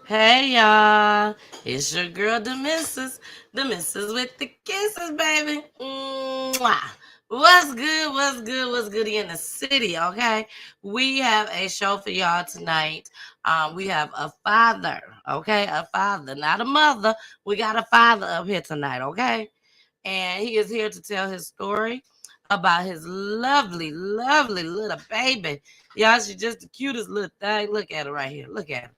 Hey y'all, it's your girl, the missus with the kisses, baby. Mwah. What's good? What's good in the city? Okay, we have a show for y'all tonight. We have a father, okay, a father, not a mother. We got a father up here tonight, okay, and he is here to tell his story about his lovely little baby. Y'all, she's just the cutest little thing. Look at her right here. Look at her.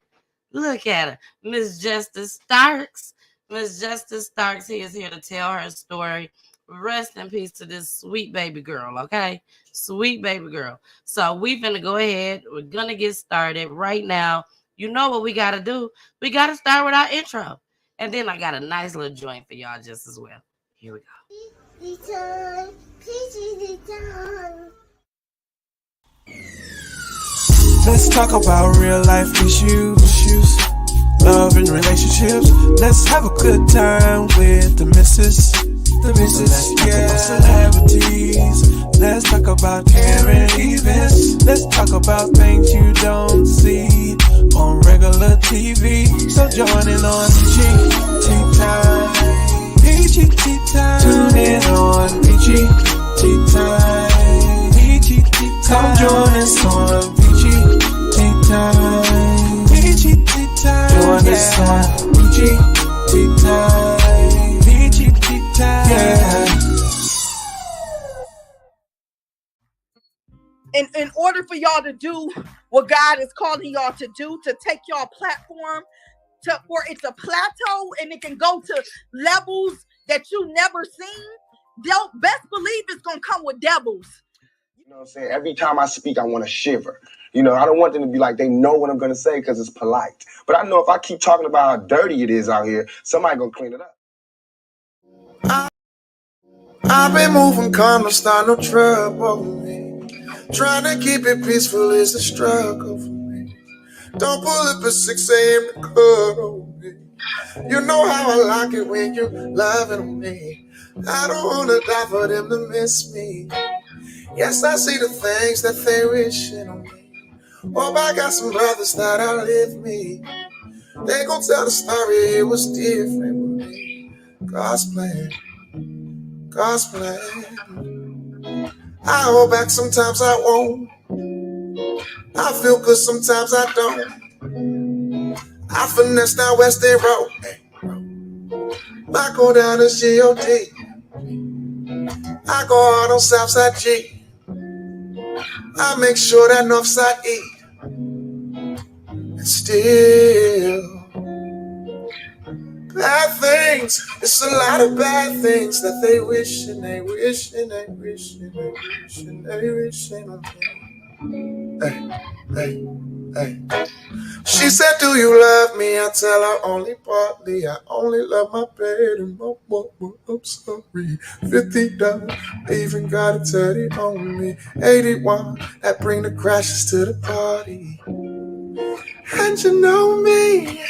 Look at her. Miss Justice Starks. Miss Justice Starks, he is here to tell her story. Rest in peace to this sweet baby girl, okay? Sweet baby girl. So we finna go ahead. We're gonna get started right now. You know what we gotta do? We gotta start with our intro. And then I got a nice little joint for y'all just as well. Here we go. Let's talk about real life issues, love and relationships. Let's have a good time with the missus. Let's talk about celebrities. Let's talk about current events. Let's talk about things you don't see on regular TV. So join in on PGT time. PGT time. Tune in on PGT time. PGT time. Come join us on PGT time. PGT time. Join us on PGT time. PGT time. Yeah. In order for y'all to do what God is calling y'all to do, to take y'all platform for it to plateau and it can go to levels that you never seen, don't best believe it's gonna come with devils. You know what I'm saying? Every time I speak, I want to shiver. You know, I don't want them to be like they know what I'm going to say because it's polite. But I know if I keep talking about how dirty it is out here, somebody going to clean it up. I've been moving calm, no start no trouble with me. Trying to keep it peaceful is a struggle for me. Don't pull up at 6 a.m. to cuddle me. You know how I like it when you loving me. I don't wanna die for them to miss me. Yes, I see the things that they wishing on me. Hope I got some brothers that outlive me. They gon' tell the story, it was different with me. God's plan, God's plan. I hold back, sometimes I won't. I feel good, sometimes I don't. I finesse down West End Road. I go down to G.O.D. I go hard on Southside G. I make sure that Northside E. And still, bad things. It's a lot of bad things that they wish and they wish and they wish and they wish and they wish on me. Hey, hey. She said, do you love me? I tell her only partly. I only love my bed and my woman. I'm sorry. $50, even got a teddy on me. 81, that bring the crashes to the party. And you know me,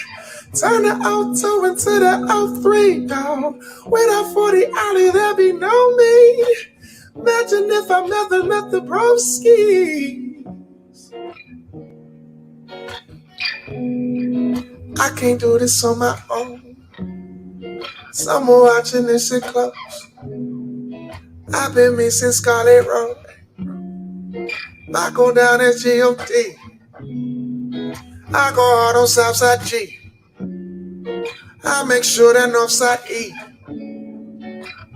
turn the auto into the 03, dog. Without 40 alley, there be no me. Imagine if I never met the broski. I can't do this on my own. Someone watching this shit close. I've been missing Scarlet Road. I go down at G.O.D. I go hard on Southside G. I make sure that Northside E.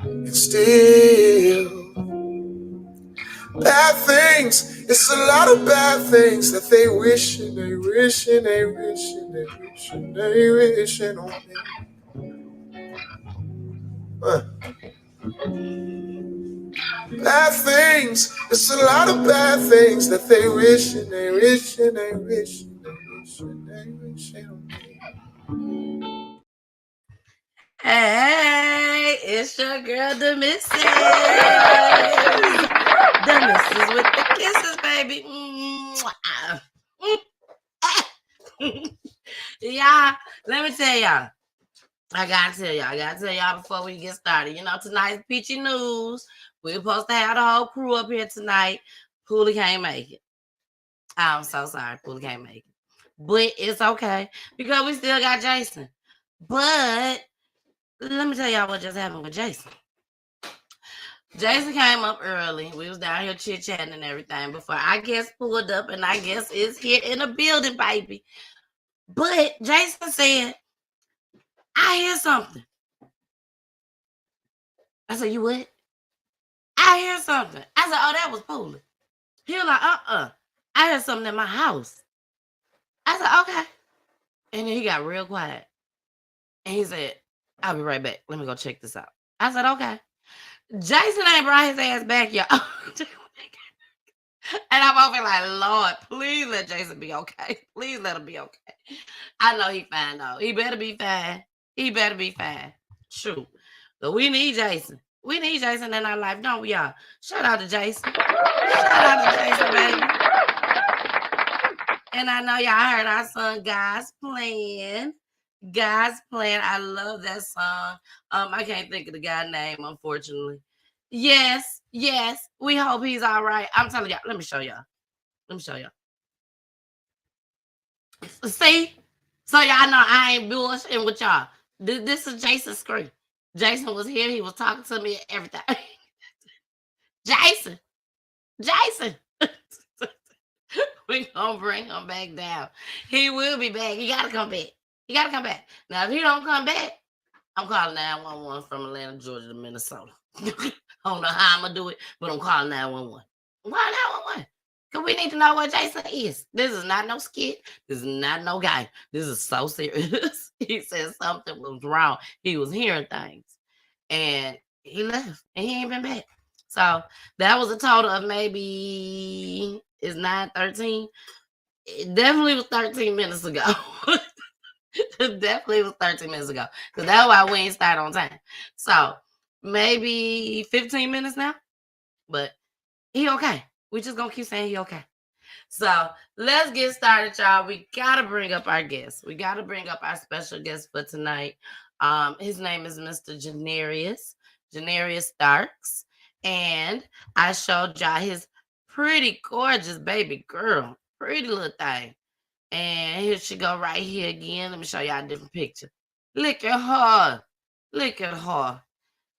And still, bad things. It's a lot of bad things that they wish and they wish and they wish and they wish and they wish on me. Bad things. It's a lot of bad things that they wish and they wish and they wish and they wish and they wish on me. Hey, it's your girl, the missus. The missus with the kisses, baby. Y'all, let me tell y'all. I gotta tell y'all before we get started. You know, tonight's peachy news. We're supposed to have the whole crew up here tonight. Poolie can't make it. I'm so sorry, Poolie can't make it. but it's okay because we still got Jason. But let me tell y'all what just happened with Jason. Jason came up early. We was down here chit-chatting and everything before I guess pulled up, and I guess is here in the building, baby. But Jason said, I hear something. I said, you what? I hear something. I said, oh, that was Poolie. He was like, I heard something in my house. I said, okay. And then he got real quiet. And he said, I'll be right back. Let me go check this out. I said, okay. Jason ain't brought his ass back, y'all. And I'm over like, Lord, please let Jason be okay. Please let him be okay. I know he fine, though. He better be fine. He better be fine. True. But we need Jason. We need Jason in our life, don't we, y'all? Shout out to Jason. Shout out to Jason, baby. And I know y'all heard our song, God's Plan. God's Plan. I love that song. I can't think of the guy's name, unfortunately. Yes. We hope he's all right. I'm telling y'all. Let me show y'all. See? So y'all know I ain't bullshitting with y'all. This is Jason's screen. Jason was here. He was talking to me and everything. Jason. We gonna bring him back down. He will be back. He gotta come back. Now, if he don't come back, I'm calling 911 from Atlanta, Georgia to Minnesota. I don't know how I'm gonna do it, but I'm calling 911. Why 911? Because we need to know what Jason is. This is not no skit. This is not no guy. This is so serious. He said something was wrong. He was hearing things. And he left. And he ain't been back. So that was a total of maybe, it's 9:13. It definitely was 13 minutes ago. It definitely was 13 minutes ago. Because that's why we ain't start on time. So maybe 15 minutes now. But he okay. We just gonna keep saying he okay. So let's get started, y'all. We gotta bring up our guest. We gotta bring up our special guest for tonight. His name is Mr. Jenerius Starks. And I showed y'all his pretty gorgeous baby girl. Pretty little thing. And here she go right here again. Let me show y'all a different picture. Look at her.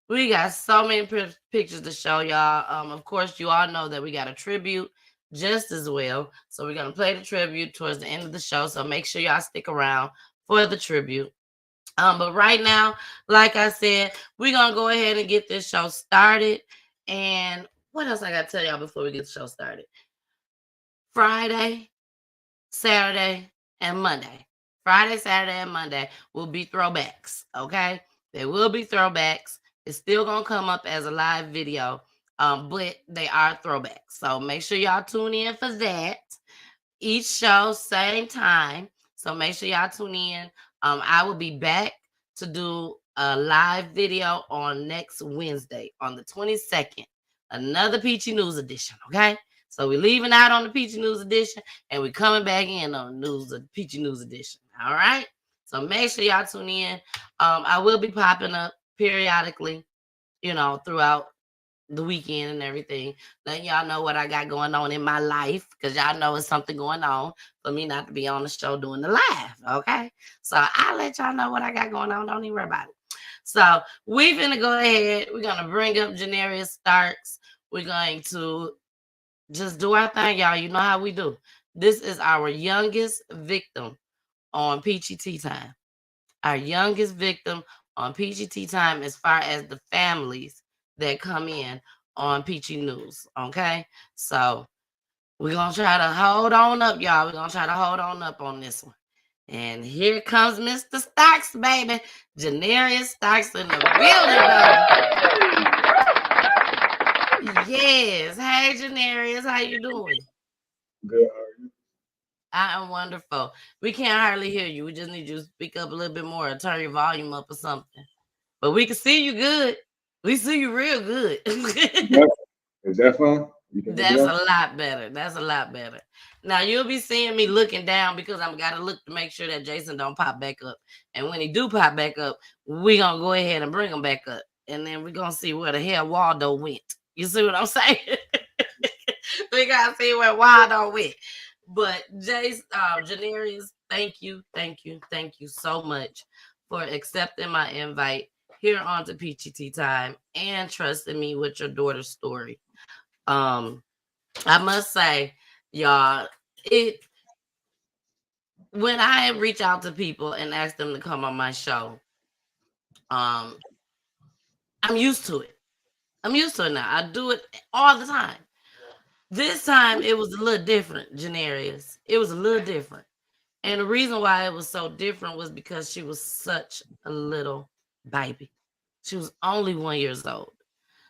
We got so many pictures to show y'all. Of course, you all know that we got a tribute just as well. So we're going to play the tribute towards the end of the show. So make sure y'all stick around for the tribute. But right now, like I said, we're going to go ahead and get this show started. And what else I got to tell y'all before we get the show started? Friday, Saturday, and Monday. Friday, Saturday, and Monday will be throwbacks, okay? They will be throwbacks. It's still going to come up as a live video, but they are throwbacks. So make sure y'all tune in for that. Each show, same time. So make sure y'all tune in. I will be back to do a live video on next Wednesday, on the 22nd. Another Peachy News edition, okay? So we're leaving out on the Peachy News edition, and we're coming back in on the Peachy News edition, all right? So make sure y'all tune in. I will be popping up periodically, throughout the weekend and everything, letting y'all know what I got going on in my life, because y'all know it's something going on for me not to be on the show doing the live, okay? So I'll let y'all know what I got going on. Don't even worry about it. So we're going to go ahead. We're going to bring up Jenerius Starks. We're going to just do our thing, y'all. You know how we do. This is our youngest victim on Peachy Tea Time. Our youngest victim on Peachy Tea Time as far as the families that come in on Peachy News, okay? So we're going to try to hold on up, y'all. We're going to try to hold on up on this one. And here comes Mr. Starks, baby. Jenerius Starks in the building, baby. Yes. Hey, Jenerius. How you doing? Good. How are you? I am wonderful. We can't hardly hear you. We just need you to speak up a little bit more or turn your volume up or something. But we can see you good. We see you real good. Is that fine? That's a lot better. That's a lot better. Now you'll be seeing me looking down because I'm gotta look to make sure that Jason don't pop back up. And when he do pop back up, we gonna go ahead and bring him back up. And then we're gonna see where the hell Waldo went. You see what I'm saying? We gotta see where Waldo went. But Jenerius, thank you so much for accepting my invite here on to PGT Time and trusting me with your daughter's story. I must say, y'all, it when I reach out to people and ask them to come on my show, I'm used to it. I'm used to it now. I do it all the time. This time it was a little different, Jenerius. It was a little different. And the reason why it was so different was because she was such a little baby. She was only 1 year old.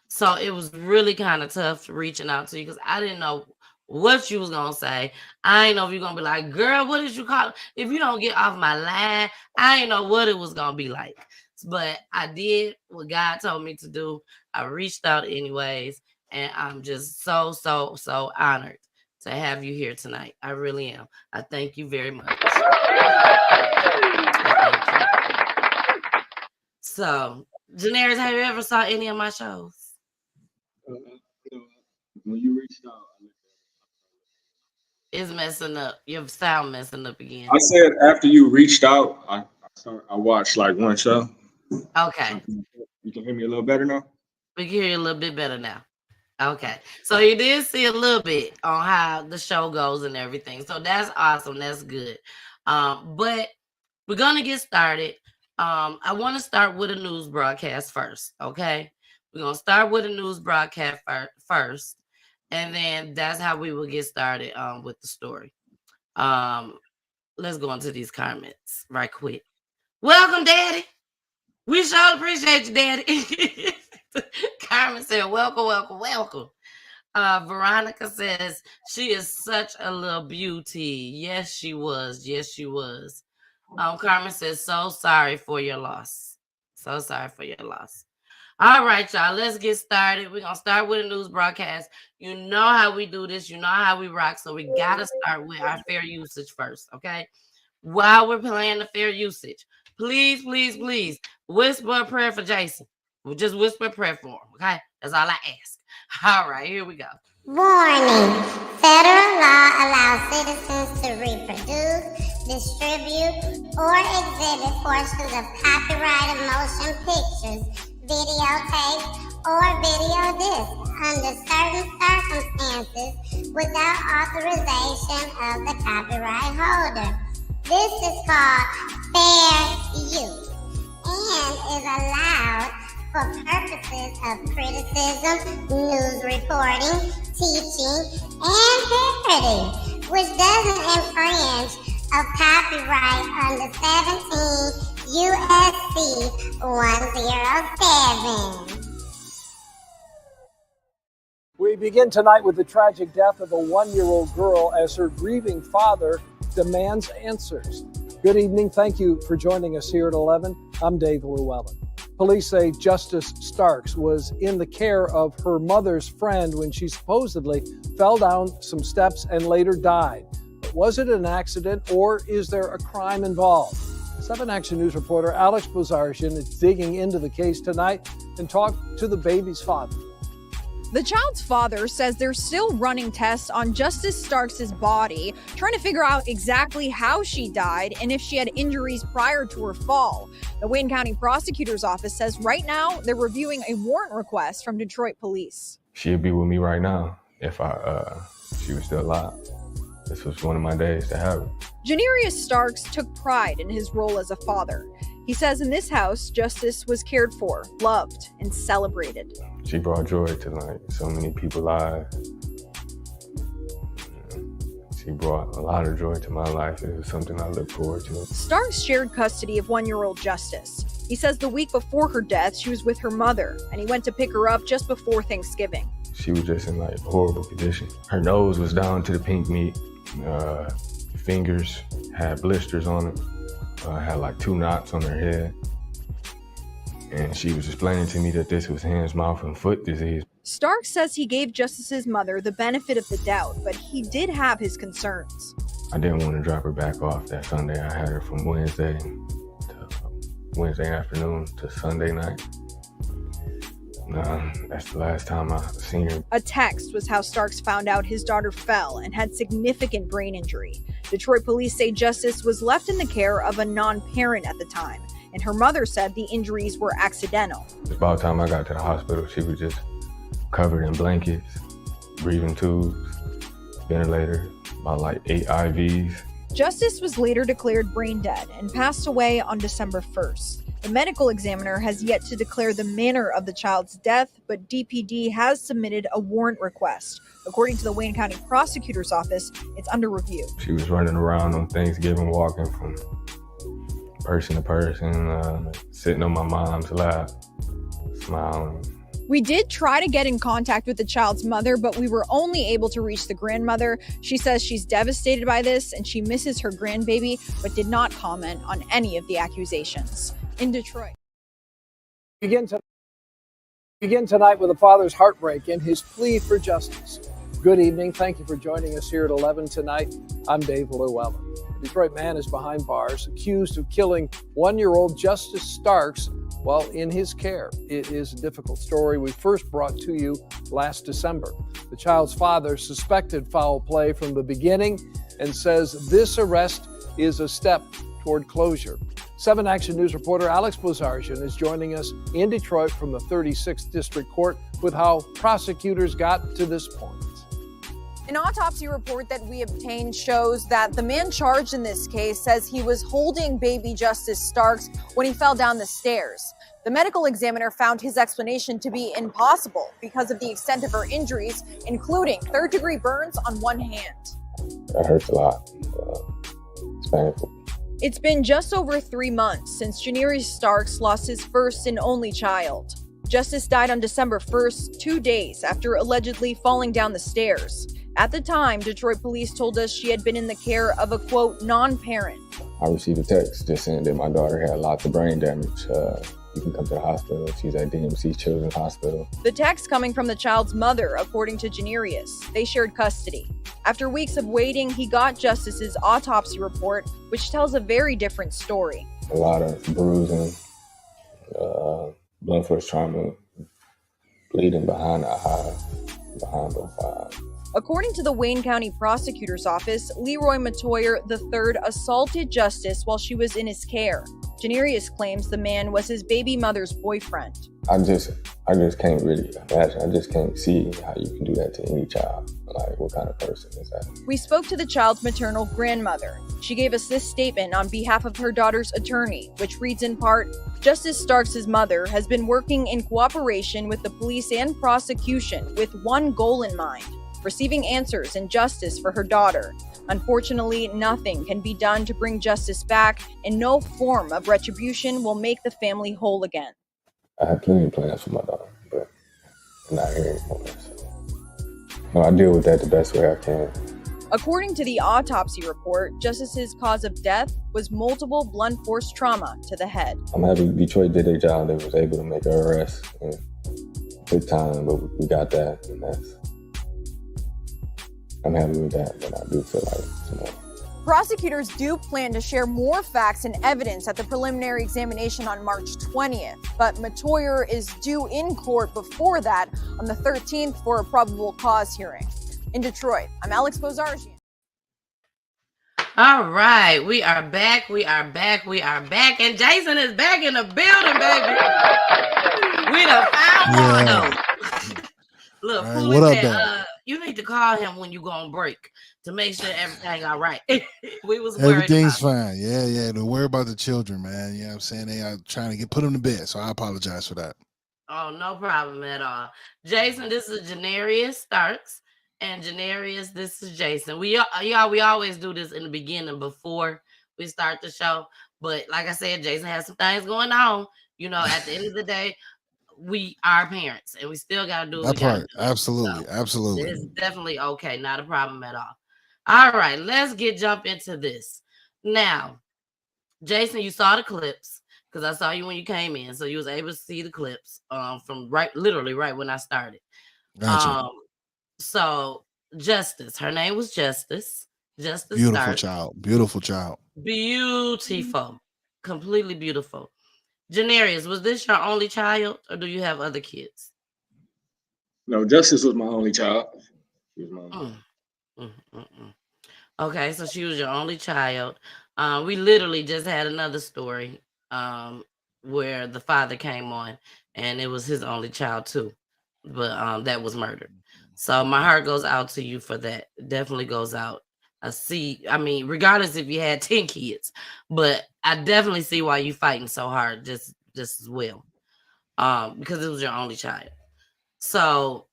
So it was really kind of tough reaching out to you because I didn't know what you was gonna say. I ain't know if you're gonna be like, girl, what did you call it? If you don't get off my line, I ain't know what it was gonna be like. But I did what God told me to do. I reached out anyways, and I'm just so honored to have you here tonight. I really am. I thank you very much. So, Jenerius, have you ever saw any of my shows? When you reached out, It's messing up. Your sound messing up again. I said after you reached out, I watched like one show. Okay. You can hear me a little better now? We can hear you a little bit better now. Okay. So you did see a little bit on how the show goes and everything. So that's awesome. That's good. But we're going to get started. I want to start with a news broadcast first. Okay. We're going to start with a news broadcast first. And then that's how we will get started with the story. Let's go into these comments right quick. Welcome, Daddy. We sure appreciate you, Daddy. Carmen said, welcome. Veronica says, she is such a little beauty. Yes, she was. Carmen says, so sorry for your loss. All right, y'all, let's get started. We're going to start with a news broadcast. You know how we do this. You know how we rock. So we got to start with our fair usage first, okay? While we're playing the fair usage, please whisper a prayer for Jason. We'll just whisper a prayer for him, okay? That's all I ask. All right, here we go. Warning. Federal law allows citizens to reproduce, distribute, or exhibit portions of copyrighted motion pictures, videotapes, or video discs under certain circumstances without authorization of the copyright holder. This is called fair use and is allowed for purposes of criticism, news reporting, teaching, and parody, which doesn't infringe of copyright under 17 U.S.C. 107. We begin tonight with the tragic death of a 1-year-old girl as her grieving father demands answers. Good evening. Thank you for joining us here at 11. I'm Dave Llewellyn. Police say Justice Starks was in the care of her mother's friend when she supposedly fell down some steps and later died. But was it an accident or is there a crime involved? 7 Action News reporter Alex Bozarjian is digging into the case tonight and talked to the baby's father. The child's father says they're still running tests on Justice Starks' body, trying to figure out exactly how she died and if she had injuries prior to her fall. The Wayne County Prosecutor's Office says right now they're reviewing a warrant request from Detroit Police. She'd be with me right now if she was still alive. This was one of my days to have her. Jenerius Starks took pride in his role as a father. He says in this house, Justice was cared for, loved, and celebrated. She brought joy to like so many people's lives. She brought a lot of joy to my life. It was something I look forward to. Starks shared custody of 1-year-old Justice. He says the week before her death, she was with her mother, and he went to pick her up just before Thanksgiving. She was just in like horrible condition. Her nose was down to the pink meat. Fingers had blisters on it. Had like 2 knots on her head. And she was explaining to me that this was hands, mouth, and foot disease. Starks says he gave Justice's mother the benefit of the doubt, but he did have his concerns. I didn't want to drop her back off that Sunday. I had her from Wednesday afternoon to Sunday night. That's the last time I seen her. A text was how Starks found out his daughter fell and had significant brain injury. Detroit police say Justice was left in the care of a non-parent at the time, and her mother said the injuries were accidental. About the time I got to the hospital, she was just covered in blankets, breathing tubes, ventilator, about like 8 IVs. Justice was later declared brain dead and passed away on December 1st. The medical examiner has yet to declare the manner of the child's death, but DPD has submitted a warrant request. According to the Wayne County Prosecutor's Office, it's under review. She was running around on Thanksgiving, walking from person to person, sitting on my mom's lap, smiling. We did try to get in contact with the child's mother, but we were only able to reach the grandmother. She says she's devastated by this and she misses her grandbaby, but did not comment on any of the accusations. In Detroit. Begin tonight with a father's heartbreak and his plea for justice. Good evening. Thank you for joining us here at 11 tonight. I'm Dave Llewellyn. A Detroit man is behind bars, accused of killing 1-year-old Justice Starks while in his care. It is a difficult story we first brought to you last December. The child's father suspected foul play from the beginning and says this arrest is a step toward closure. 7 Action News reporter Alex Blazarjian is joining us in Detroit from the 36th District Court with how prosecutors got to this point. An autopsy report that we obtained shows that the man charged in this case says he was holding baby Justice Starks when he fell down the stairs. The medical examiner found his explanation to be impossible because of the extent of her injuries, including third-degree burns on one hand. That hurts a lot. It's painful. It's been just over 3 months since Jenerius Starks lost his first and only child. Justice died on December 1st, 2 days after allegedly falling down the stairs. At the time, Detroit police told us she had been in the care of a, quote, non-parent. I received a text just saying that my daughter had lots of brain damage. You can come to the hospital. She's at DMC Children's Hospital. The text coming from the child's mother, according to Jenerius. They shared custody. After weeks of waiting, he got Justice's autopsy report, which tells a very different story. A lot of bruising, blunt force trauma, bleeding behind the eye, behind both eyes. According to the Wayne County Prosecutor's Office, Leroy Matoyer III assaulted Justice while she was in his care. Jenerius claims the man was his baby mother's boyfriend. I just can't really imagine. I just can't see how you can do that to any child. Like, what kind of person is that? We spoke to the child's maternal grandmother. She gave us this statement on behalf of her daughter's attorney, which reads in part, Justice Starks' mother has been working in cooperation with the police and prosecution with one goal in mind: receiving answers and justice for her daughter. Unfortunately, nothing can be done to bring justice back, and no form of retribution will make the family whole again. I have plenty of plans for my daughter, but I'm not here anymore. So I deal with that the best way I can. According to the autopsy report, Justice's cause of death was multiple blunt force trauma to the head. I'm happy Detroit did their job. They was able to make her arrest. And took time, but we got that, and I'm happy with that, but I do feel like some more. Prosecutors do plan to share more facts and evidence at the preliminary examination on March 20th, but Matoyer is due in court before that on the 13th for a probable cause hearing. In Detroit, I'm Alex Blazarjian. All right, we are back, and Jason is back in the building, baby. We done found Marno. Look, right, what up, though? You need to call him when you go on break to make sure everything all right. We was worried Everything's about fine. Yeah. Don't worry about the children, man. You know what I'm saying? They are trying to put them to bed, so I apologize for that. Oh, no problem at all. Jason, this is Jenerius Starks, and Jenerius, this is Jason. We always do this in the beginning before we start the show, but like I said, Jason has some things going on. You know, at the end of the day, we are parents, and we still got to do that part. Absolutely. It's definitely okay. Not a problem at all. All right, let's jump into this. Now, Jason, you saw the clips because I saw you when you came in, so you was able to see the clips from literally right when I started. Gotcha. So Justice, her name was Justice. Beautiful Starks. child. Beautiful child. Beautiful. Completely beautiful. Jenerius, was this your only child, or do you have other kids? No, Justice was my only child. She was my only child. Mm, mm, mm. Okay, so she was your only child. We literally just had another story where the father came on, and it was his only child too, but that was murdered. So my heart goes out to you for that. It definitely goes out. I mean, regardless if you had 10 kids, but I definitely see why you fighting so hard, just as well, because it was your only child. So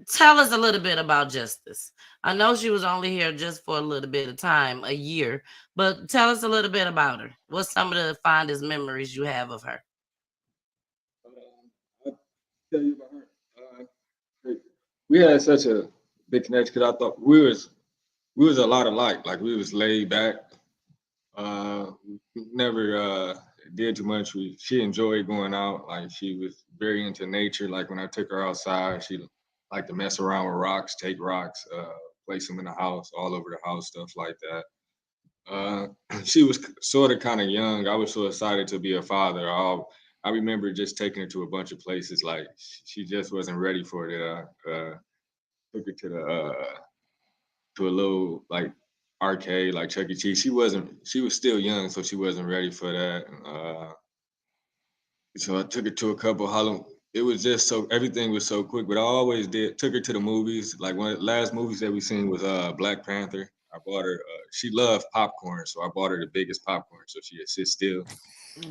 tell us a little bit about Justice. I know she was only here just for a little bit of time, a year, but tell us a little bit about her. What's some of the fondest memories you have of her? I'll tell you about her. We had such a big connection because I thought we was a lot alike. Like we was laid back. We never did too much. She enjoyed going out. Like she was very into nature. Like when I took her outside, she liked to mess around with rocks, take rocks, place them in the house, all over the house, stuff like that. Uh, she was sort of kind of young. I was so excited to be a father. I remember just taking her to a bunch of places. Like she just wasn't ready for it. Took her to a little like arcade, like Chuck E. Cheese. She wasn't. She was still young, so she wasn't ready for that. So I took her to a couple Halloween. It was just so everything was so quick, but I always did took her to the movies. Like one of the last movies that we seen was Black Panther. I bought her. She loved popcorn, so I bought her the biggest popcorn, so she'd sit still.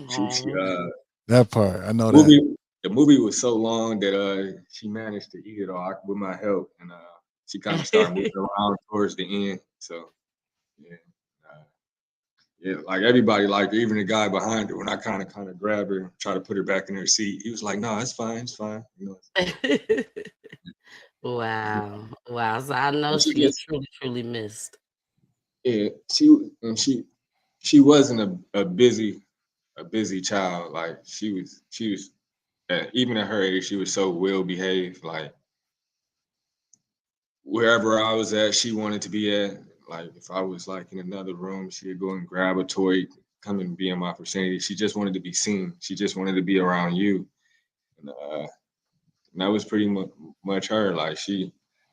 She Oh. That part, I know that. movie. The movie was so long that she managed to eat it all with my help, and she kind of started moving around towards the end. So yeah. Uh, Yeah, like everybody liked her, even the guy behind her. When I kind of grabbed her, try to put her back in her seat, he was like, "No, it's fine, it's fine." You know, Wow. Wow. So I know and she she is just truly, truly missed. yeah, she wasn't a busy child. Like she was even at her age, she was so well behaved. Like wherever I was at, she wanted to be at. Like if I was like in another room, she'd go and grab a toy, come and be in my vicinity. She just wanted to be seen. She just wanted to be around you. And, that was pretty much her. Like she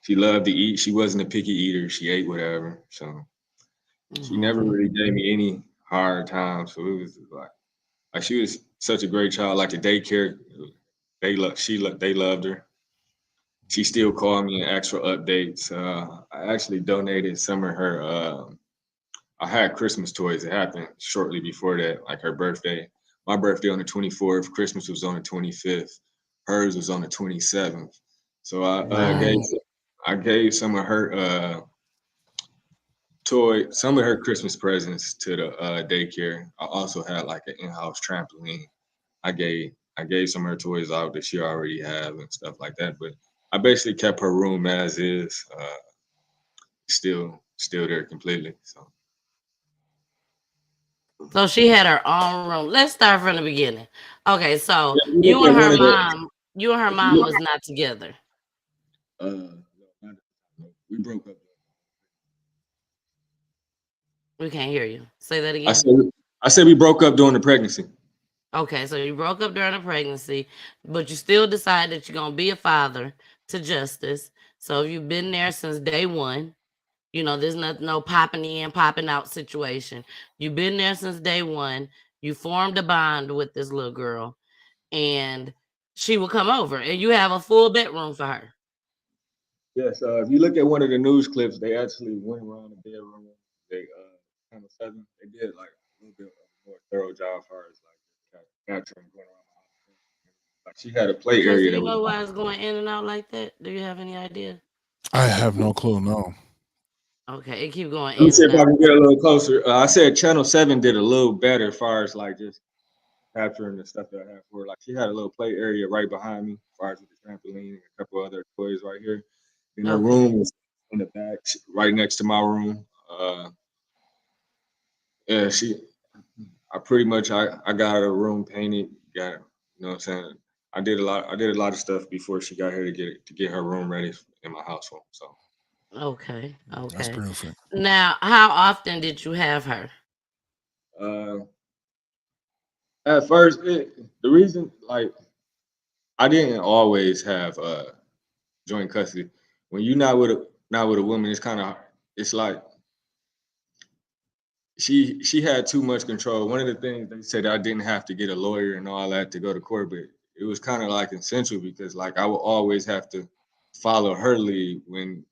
loved to eat. She wasn't a picky eater. She ate whatever. So she never Mhm. really gave me any hard time. So it was like she was such a great child. Like the daycare, they loved her. She still called me and asked for updates. I actually donated some of her. I had Christmas toys. It happened shortly before that, like her birthday. My birthday on the 24th. Christmas was on the 25th. Hers was on the 27th. So Wow. I gave some of her some of her Christmas presents to the daycare. I also had like an in-house trampoline. I gave some of her toys out that she already have and stuff like that. But I basically kept her room as is, still there completely. So So she had her own room. Let's start from the beginning. Okay, so yeah, if you look at one of the, you and her if you mom look, was not together. no, no, we broke up. We can't hear you. Say that I again. said I said we broke up during the pregnancy. Okay, so you broke up during a pregnancy, but you still decided that you're gonna be a father to Justice. So you've been there since day one. You know, there's no popping in, popping out situation. You've been there since day one. You formed a bond with this little girl, and she will come over, and you have a full bedroom for her. Yes, if you look at one of the news clips, they actually went around the bedroom. They kind of seven. They did like a little bit of a more thorough job as far as like capturing going around the house. Like she had a play Okay, so area you that was. know why it's going in and out like that? Do you have any idea? I have no clue. No. Okay, it keep going Let me in see and if I out. can get a little closer. I said Channel 7 did a little better as far as like just capturing the stuff that I had for her. Like she had a little play area right behind me, as far as with the trampoline and a couple other toys right here. And her room Okay. was in the back, right next to my room. Yeah, I pretty much I got her room painted. Got you know what I'm saying. I did a lot of stuff before she got here to get her room ready in my household. So Okay. That's Okay. perfect. Now, how often did you have her? uh, at first, the reason like I didn't always have joint custody. When you're not with a woman, it's like she had too much control. One of the things they said, I didn't have to get a lawyer and all that to go to court, but it was kind of like essential because like I would always have to follow her lead when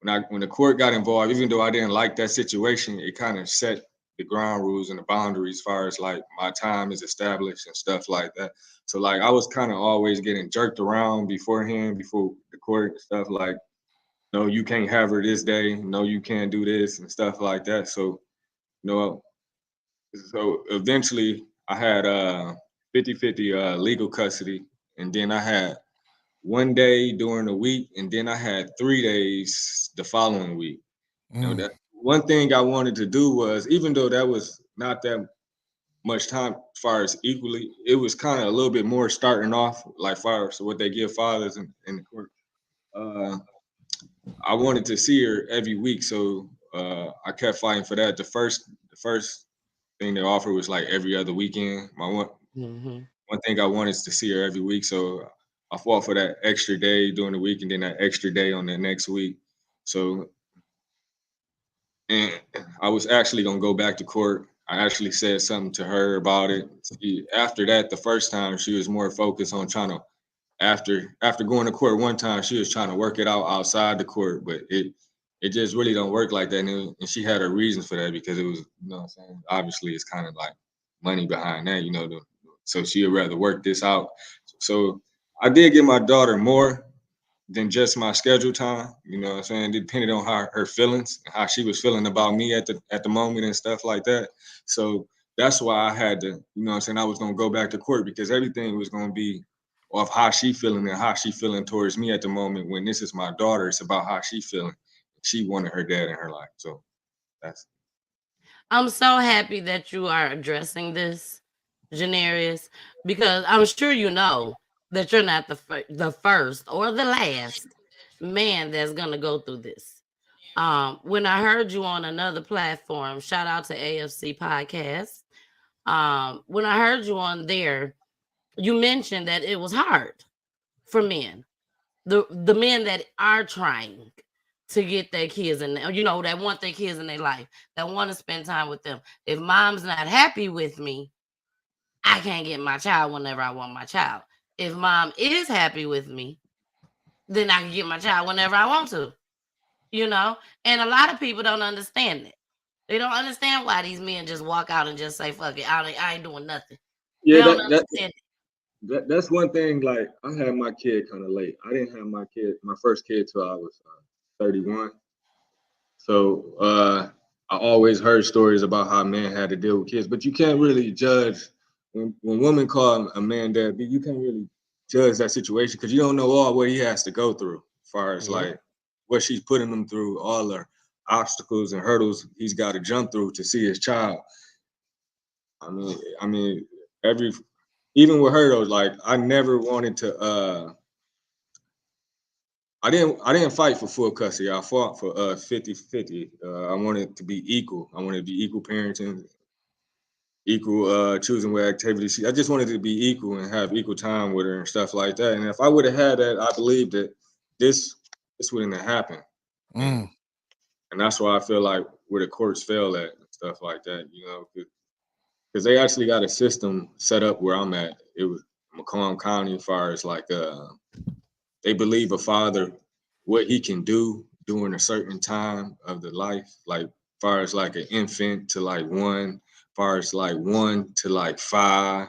the court got involved. Even though I didn't like that situation, it kind of set the ground rules and the boundaries as far as like my time is established and stuff like that. So like I was kind of always getting jerked around beforehand, before the court and stuff, like, no, you can't have her this day, no, you can't do this and stuff like that. So so eventually I had 50-50 legal custody, and then I had 1 day during the week, and then I had 3 days the following week. That one thing I wanted to do was, even though that was not that much time as far as equally, it was kind of a little bit more starting off, like far as what they give fathers in the court. I wanted to see her every week, so I kept fighting for that. The first thing they offered was like every other weekend. One thing I wanted is to see her every week, so I fought for that extra day during the week, and then that extra day on the next week. So, and I was actually gonna go back to court. I actually said something to her about it. After that, the first time, she was more focused on trying to, after going to court one time, she was trying to work it out outside the court, but it just really don't work like that. And she had her reasons for that, because it was, what I'm saying, obviously it's kind of like money behind that, so she would rather work this out. So I did give my daughter more than just my schedule time, what I'm saying, depending on her feelings, how she was feeling about me at the moment and stuff like that. So that's why I had to, what I'm saying, I was gonna go back to court, because everything was gonna be off how she feeling and how she feeling towards me at the moment. When this is my daughter, it's about how she feeling. She wanted her dad in her life. So that's I'm so happy that you are addressing this, Jenerius, because I'm sure you know that you're not the first or the last man that's gonna go through this. When I heard you on another platform, shout out to AFC Podcast. When I heard you on there, you mentioned that it was hard for men, the men that are trying to get their kids in, that want their kids in their life, that want to spend time with them. If mom's not happy with me, I can't get my child whenever I want my child. If mom is happy with me, then I can get my child whenever I want to, And a lot of people don't understand it. They don't understand why these men just walk out and just say, fuck it, I ain't doing nothing. They yeah. don't understand it. That's one thing. Like, I had my kid kind of late. I didn't have my first kid till I was 31. So I always heard stories about how men had to deal with kids, but you can't really judge when women call a man deadbeat. You can't really judge that situation, because you don't know all what he has to go through, as far as like what she's putting him through, all the obstacles and hurdles he's got to jump through to see his child. I mean, even with her though, like, I never wanted to. I didn't fight for full custody. I fought for 50-50. I wanted to be equal. I wanted to be equal parenting, equal choosing what activities. I just wanted to be equal and have equal time with her and stuff like that. And if I would have had that, I believe that this wouldn't have happened. And that's why I feel like where the courts fail at and stuff like that, because they actually got a system set up where I'm at. It was Macomb County, as far as like they believe a father, what he can do during a certain time of the life, like far as like an infant to like 1, far as like 1 to like 5.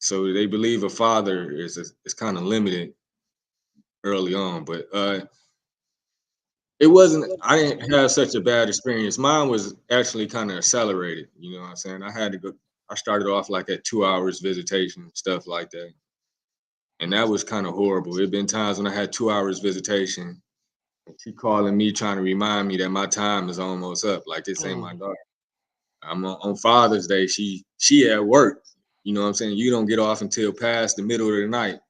So they believe a father is kind of limited early on, but it wasn't. I didn't have such a bad experience. Mine was actually kind of accelerated. You know what I'm saying? I had to go. I started off like at 2 hours visitation, stuff like that. And that was kind of horrible. It'd been times when I had 2 hours visitation. She calling me, trying to remind me that my time is almost up. Like, this ain't my daughter. I'm on Father's Day. She at work. You know what I'm saying? You don't get off until past the middle of the night.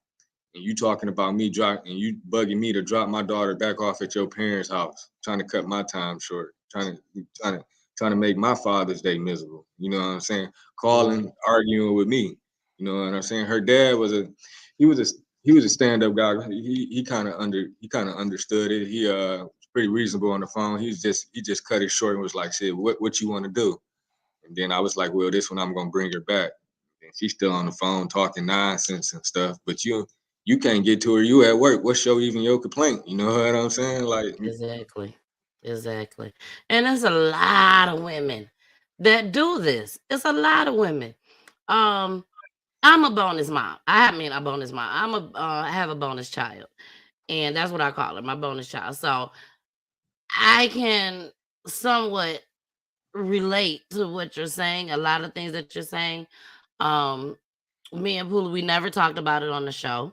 And you talking about me and you bugging me to drop my daughter back off at your parents' house, trying to cut my time short, trying to make my Father's Day miserable. You know what I'm saying? Calling, arguing with me. You know what I'm saying? Her dad was he was a stand-up guy. He kind of understood it. He was pretty reasonable on the phone. He just cut it short and was like, "Shit, what you want to do?" And then I was like, "Well, this one I'm gonna bring her back." And she's still on the phone talking nonsense and stuff. But you can't get to her. You at work. What's your complaint? You know what I'm saying? Like, Exactly. Exactly. And there's a lot of women that do this. It's a lot of women. Um, I'm a bonus mom. I mean a bonus mom. I have a bonus child. And that's what I call her, my bonus child. So I can somewhat relate to what you're saying, a lot of things that you're saying. Um, me and Pooh, we never talked about it on the show.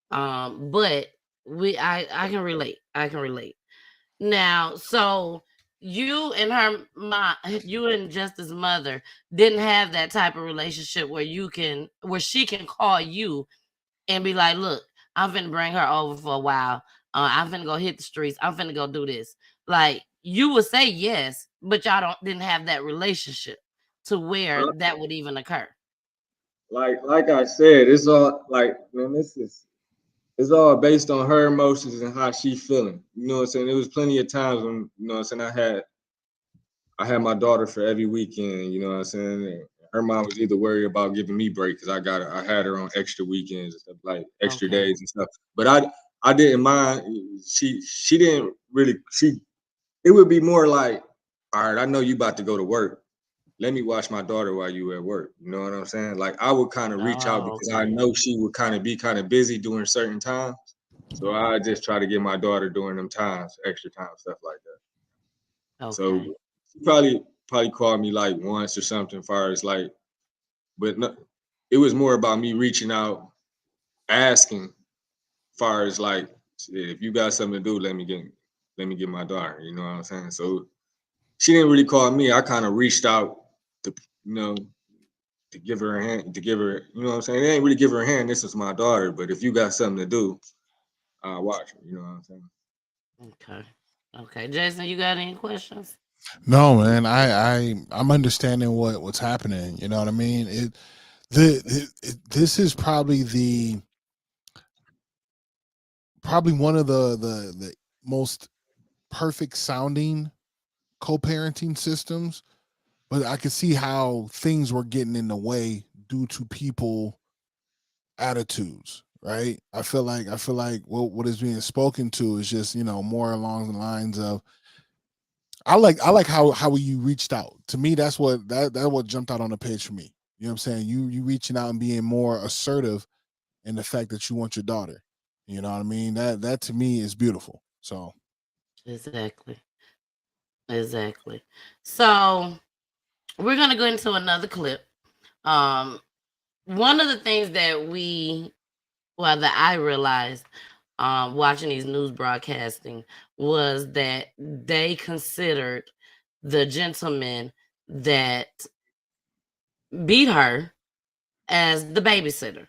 But I can relate. I can relate. Now, so you and Justice's mother didn't have that type of relationship where she can call you and be like, "Look, I'm finna bring her over for a while. I'm finna go hit the streets. I'm finna go do this." Like you would say yes, but y'all didn't have that relationship to where that would even occur. like I said, it's all like, man, it's all based on her emotions and how she feeling. You know what I'm saying? There was plenty of times when, you know what I'm saying, I had my daughter for every weekend, you know what I'm saying? And her mom was either worried about giving me break because I had her on extra weekends and stuff, like extra Okay. days and stuff. But I didn't mind. She didn't really it would be more like, all right, I know you about to go to work. Let me watch my daughter while you at work. You know what I'm saying? Like I would kind of reach out Oh, because I okay. know she would kind of be kind of busy during certain times. So I just try to get my daughter during them times, extra time, stuff like that. So Okay. she probably called me like once or something, far as like, but no, it was more about me reaching out, asking, far as like, if you got something to do, let me get my daughter. You know what I'm saying? So she didn't really call me. I kind of reached out to, you know, to give her a hand, to give her, you know what I'm saying? They ain't really give her a hand. This is my daughter, but if you got something to do, watch her. You know what I'm saying? Okay. Okay. Jason, you got any questions? No, man, I'm understanding what's happening. You know what I mean? This is probably one of the most perfect sounding co-parenting systems, but I could see how things were getting in the way due to people attitudes, right? I feel like what is being spoken to is just, more along the lines of I like how you reached out. To me, that's what jumped out on the page for me. You know what I'm saying? You reaching out and being more assertive in the fact that you want your daughter. You know what I mean? That to me is beautiful. So Exactly. Exactly. So we're gonna go into another clip. Um, one of the things that I realized watching these news broadcasting was that they considered the gentleman that beat her as the babysitter.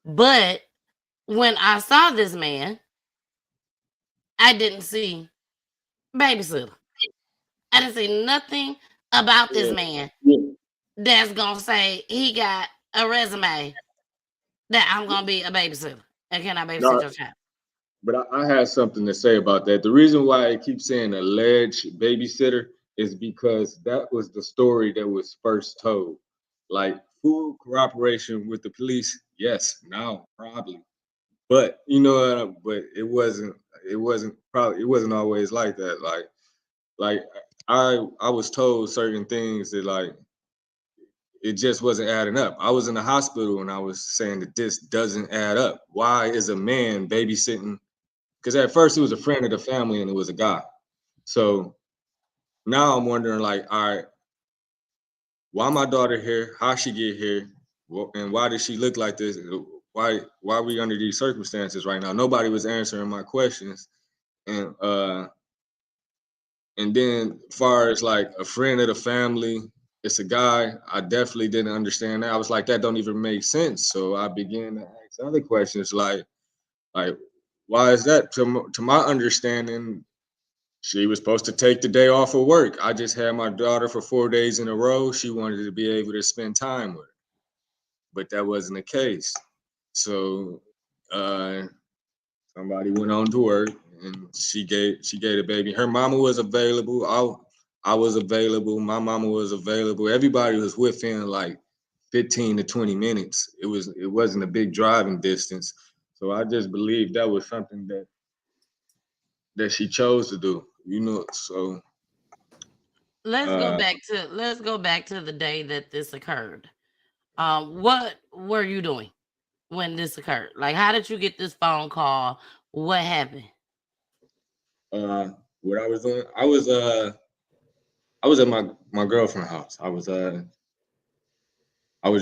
But when I saw this man, I didn't see babysitter. I didn't see nothing about this Yeah. man Yeah. that's gonna say he got a resume that I'm gonna be a babysitter and can I babysit No, your child? but I had something to say about that. The reason why I keep saying alleged babysitter is because that was the story that was first told. Like full cooperation with the police, yes, now probably, but but it wasn't always like that. Like I was told certain things that like it just wasn't adding up. I was in the hospital and I was saying that this doesn't add up. Why is a man babysitting? Because at first it was a friend of the family and it was a guy. So now I'm wondering, like, all right, why my daughter here? How she get here? And why did she look like this? Why are we under these circumstances right now? Nobody was answering my questions. And then far as like a friend of the family, it's a guy. I definitely didn't understand that. I was like, that don't even make sense. So I began to ask other questions like why is that? To my understanding, she was supposed to take the day off of work. I just had my daughter for 4 days in a row. She wanted to be able to spend time with her, but that wasn't the case. So Somebody went on to work and she gave the baby. Her mama was available. I was available. My mama was available. Everybody was within like 15 to 20 minutes. It wasn't a big driving distance. So I just believe that was something that she chose to do, you know. So Let's go uh back to the day that this occurred. What were you doing when this occurred? Like, how did you get this phone call? What happened? what I was doing, I was at my girlfriend's house. I was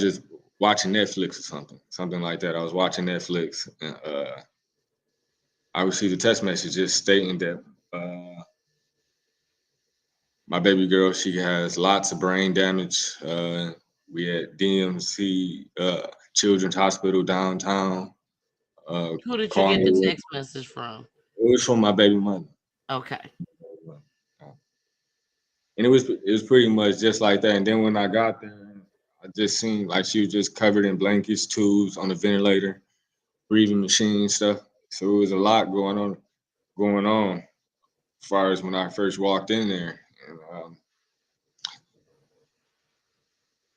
just watching Netflix or something like that. I was watching Netflix and I received a text message just stating that my baby girl, she has lots of brain damage. We at DMC Children's Hospital downtown. Who did you Calling get the her. text message from? It was from my baby mother. Okay. And it was pretty much just like that. And then when I got there, I just seen like she was just covered in blankets, tubes on the ventilator, breathing machine stuff. So it was a lot going on as far as when I first walked in there.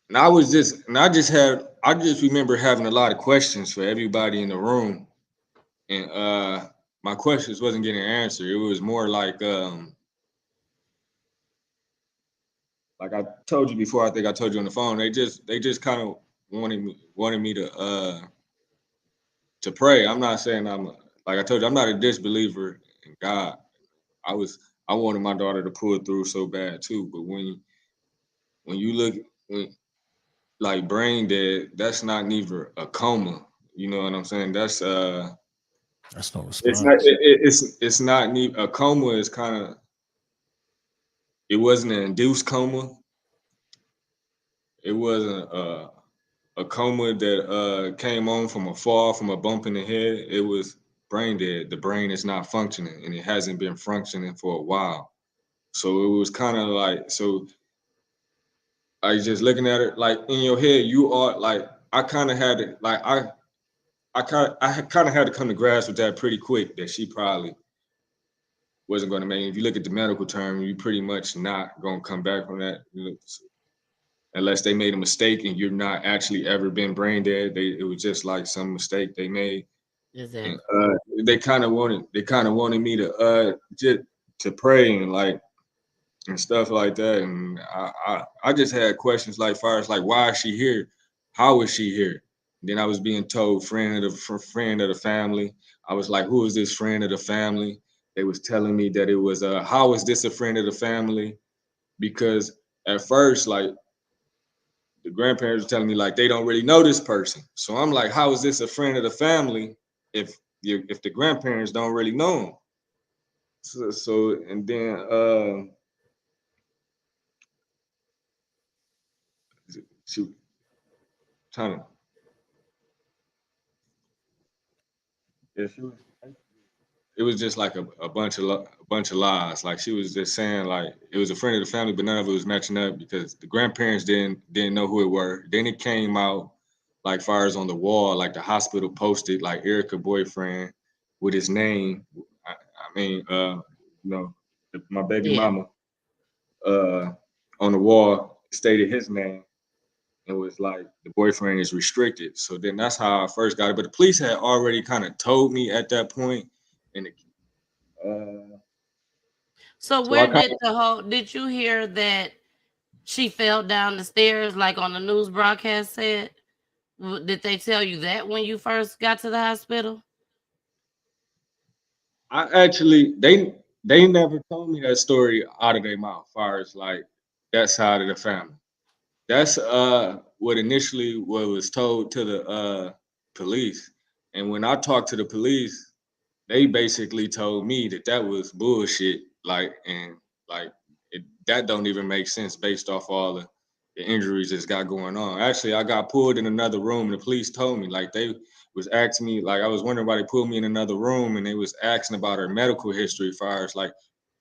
And I just remember having a lot of questions for everybody in the room. And my questions wasn't getting answered. It was more like I told you before, I think I told you on the phone, they just kind of wanted me to pray. I'm not saying like I told you, I'm not a disbeliever in God. I was I wanted my daughter to pull through so bad too. But when you look like brain dead, that's not neither a coma. You know what I'm saying? That's no it's not response. it's not a coma is kind of, it wasn't an induced coma. It wasn't a coma that came on from a fall, from a bump in the head. It was brain dead. The brain is not functioning, and it hasn't been functioning for a while. So it was kind of like, so I was just looking at it like in your head, you are like, I kind of had to like I kind of had to come to grasp with that pretty quick, that she probably wasn't going to make it. If you look at the medical term, you pretty much not going to come back from that, unless they made a mistake and you're not actually ever been brain dead. It was just like some mistake they made. And Exactly. they kind of wanted me to just to pray and like and stuff like that. And I just had questions like far as like, why is she here? How is she here? Then I was being told friend of the family. I was like, who is this friend of the family? They was telling me that it was how is this a friend of the family? Because at first, like the grandparents were telling me like they don't really know this person. So I'm like, how is this a friend of the family if the grandparents don't really know him? So and then she trying to, yeah, she was, it was just like a bunch of lies. Like she was just saying like it was a friend of the family, but none of it was matching up because the grandparents didn't know who it were. Then it came out like far as on the wall, like the hospital posted like Erica boyfriend with his name. I mean, you know, my baby Yeah. mama on the wall stated his name. It was like the boyfriend is restricted. So then that's how I first got it. But the police had already kind of told me at that point, and So so I where kind did did you hear that she fell down the stairs like on the news broadcast said? Did they tell you that when you first got to the hospital? I actually they never told me that story out of their mouth, far as like that side of the family. That's what was told to the police. And when I talked to the police, they basically told me that that was bullshit. Like and like that don't even make sense based off all the injuries that's got going on. Actually, I got pulled in another room. And the police told me like they was asking me like I was wondering why they pulled me in another room and they was asking about her medical history, as far as like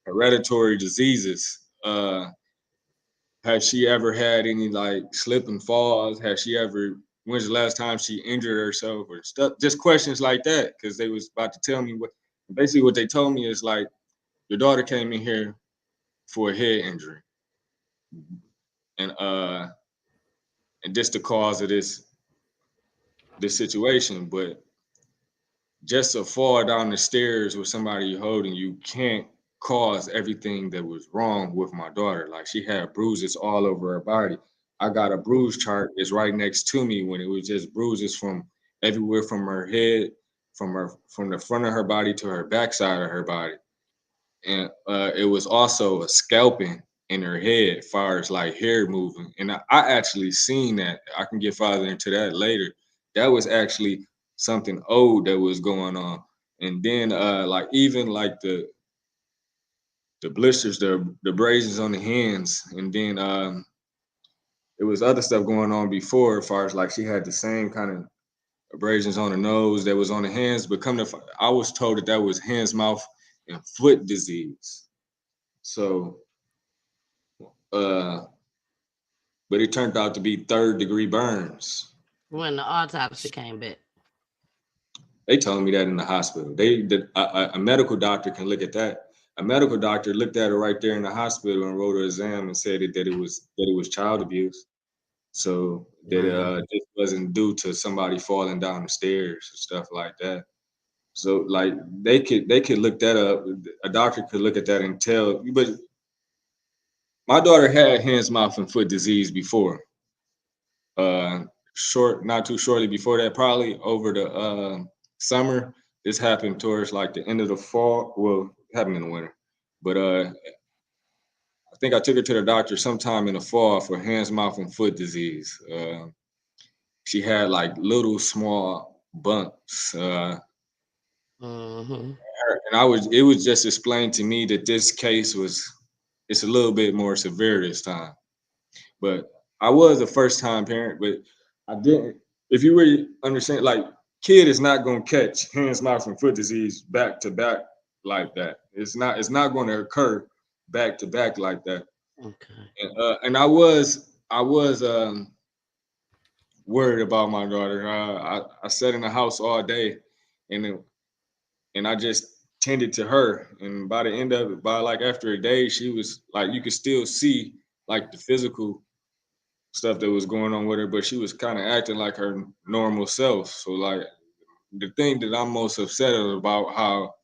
hereditary diseases. Has she ever had any like slip and falls? Has she ever when's the last time she injured herself or stuff, just questions like that, because they was about to tell me basically what they told me is like, your daughter came in here for a head injury, and this the cause of this situation, but just a fall down the stairs with somebody holding you can't cause everything that was wrong with my daughter. Like, she had bruises all over her body. I got a bruise chart, it's right next to me, when it was just bruises from everywhere, from her head, from the front of her body to her backside of her body. And it was also a scalping in her head, as far as like hair moving. And I actually seen that. I can get farther into that later. That was actually something old that was going on. And then like even like the blisters, the abrasions on the hands, and then it was other stuff going on before, as far as like she had the same kind of abrasions on the nose that was on the hands. But I was told that was hands, mouth, and foot disease. So but it turned out to be 3rd-degree burns. When the autopsy came back, they told me that in the hospital. A medical doctor can look at that. A medical doctor looked at her right there in the hospital and wrote her exam and said that it was child abuse. So that it wasn't due to somebody falling down the stairs and stuff like that. So like they could look that up. A doctor could look at that and tell. But my daughter had hands, mouth, and foot disease before. Not too shortly before that, probably over the summer. This happened towards like the end of the fall. Well, it happened in the winter, but I think I took her to the doctor sometime in the fall for hands, mouth, and foot disease. She had like little small bumps. And it was just explained to me that this case it's a little bit more severe this time. But I was a first-time parent, but I didn't. If you really understand, like, kid is not going to catch hands, mouth, and foot disease back to back like that. It's not going to occur back to back like that. Okay. And I was worried about my daughter. I sat in the house all day, and I just tended to her. And by the end of it, by like after a day, she was like, you could still see like the physical stuff that was going on with her, but she was kind of acting like her normal self. So like the thing that I'm most upset about, how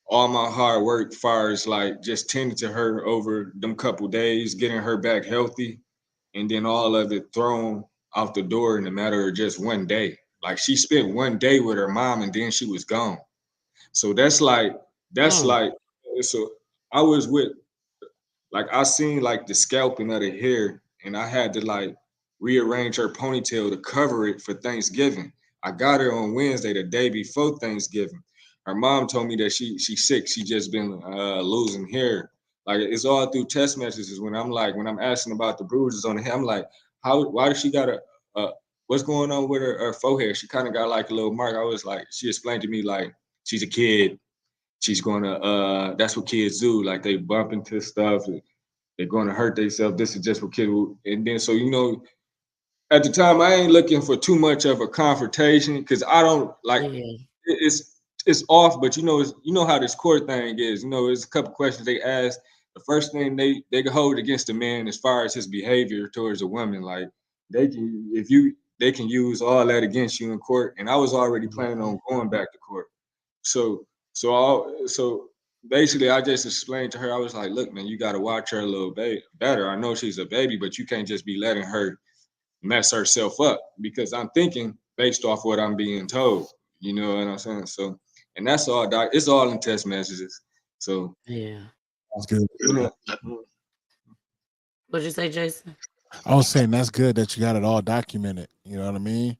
all my hard work, far as like just tending to her over them couple days, getting her back healthy, and then all of it thrown out the door in a matter of just one day. Like, she spent one day with her mom and then she was gone. So that's like so I was with, like, I seen like the scalping of the hair, and I had to like rearrange her ponytail to cover it for Thanksgiving. I got her on Wednesday, the day before Thanksgiving. Her mom told me that she's sick. She just been losing hair. Like, it's all through text messages when I'm asking about the bruises on the hair. I'm like, why does she got what's going on with her forehead? She kind of got like a little mark. I was like, she explained to me like, she's a kid. She's gonna that's what kids do. Like, they bump into stuff. They're gonna hurt themselves. This is just what kids will. And then, so, you know, at the time, I ain't looking for too much of a confrontation, because I don't like it's off. But you know how this court thing is. You know, there's a couple questions they ask. The first thing they can hold against a man as far as his behavior towards a woman, like they can use all that against you in court. And I was already planning on going back to court. So basically, I just explained to her, I was like, look, man, you got to watch her a little bit better. I know she's a baby, but you can't just be letting her mess herself up, because I'm thinking based off what I'm being told. You know what I'm saying? So, and that's all, Doc. It's all in text messages. So, yeah. That's good. What'd you say, Jason? I was saying that's good that you got it all documented. You know what I mean?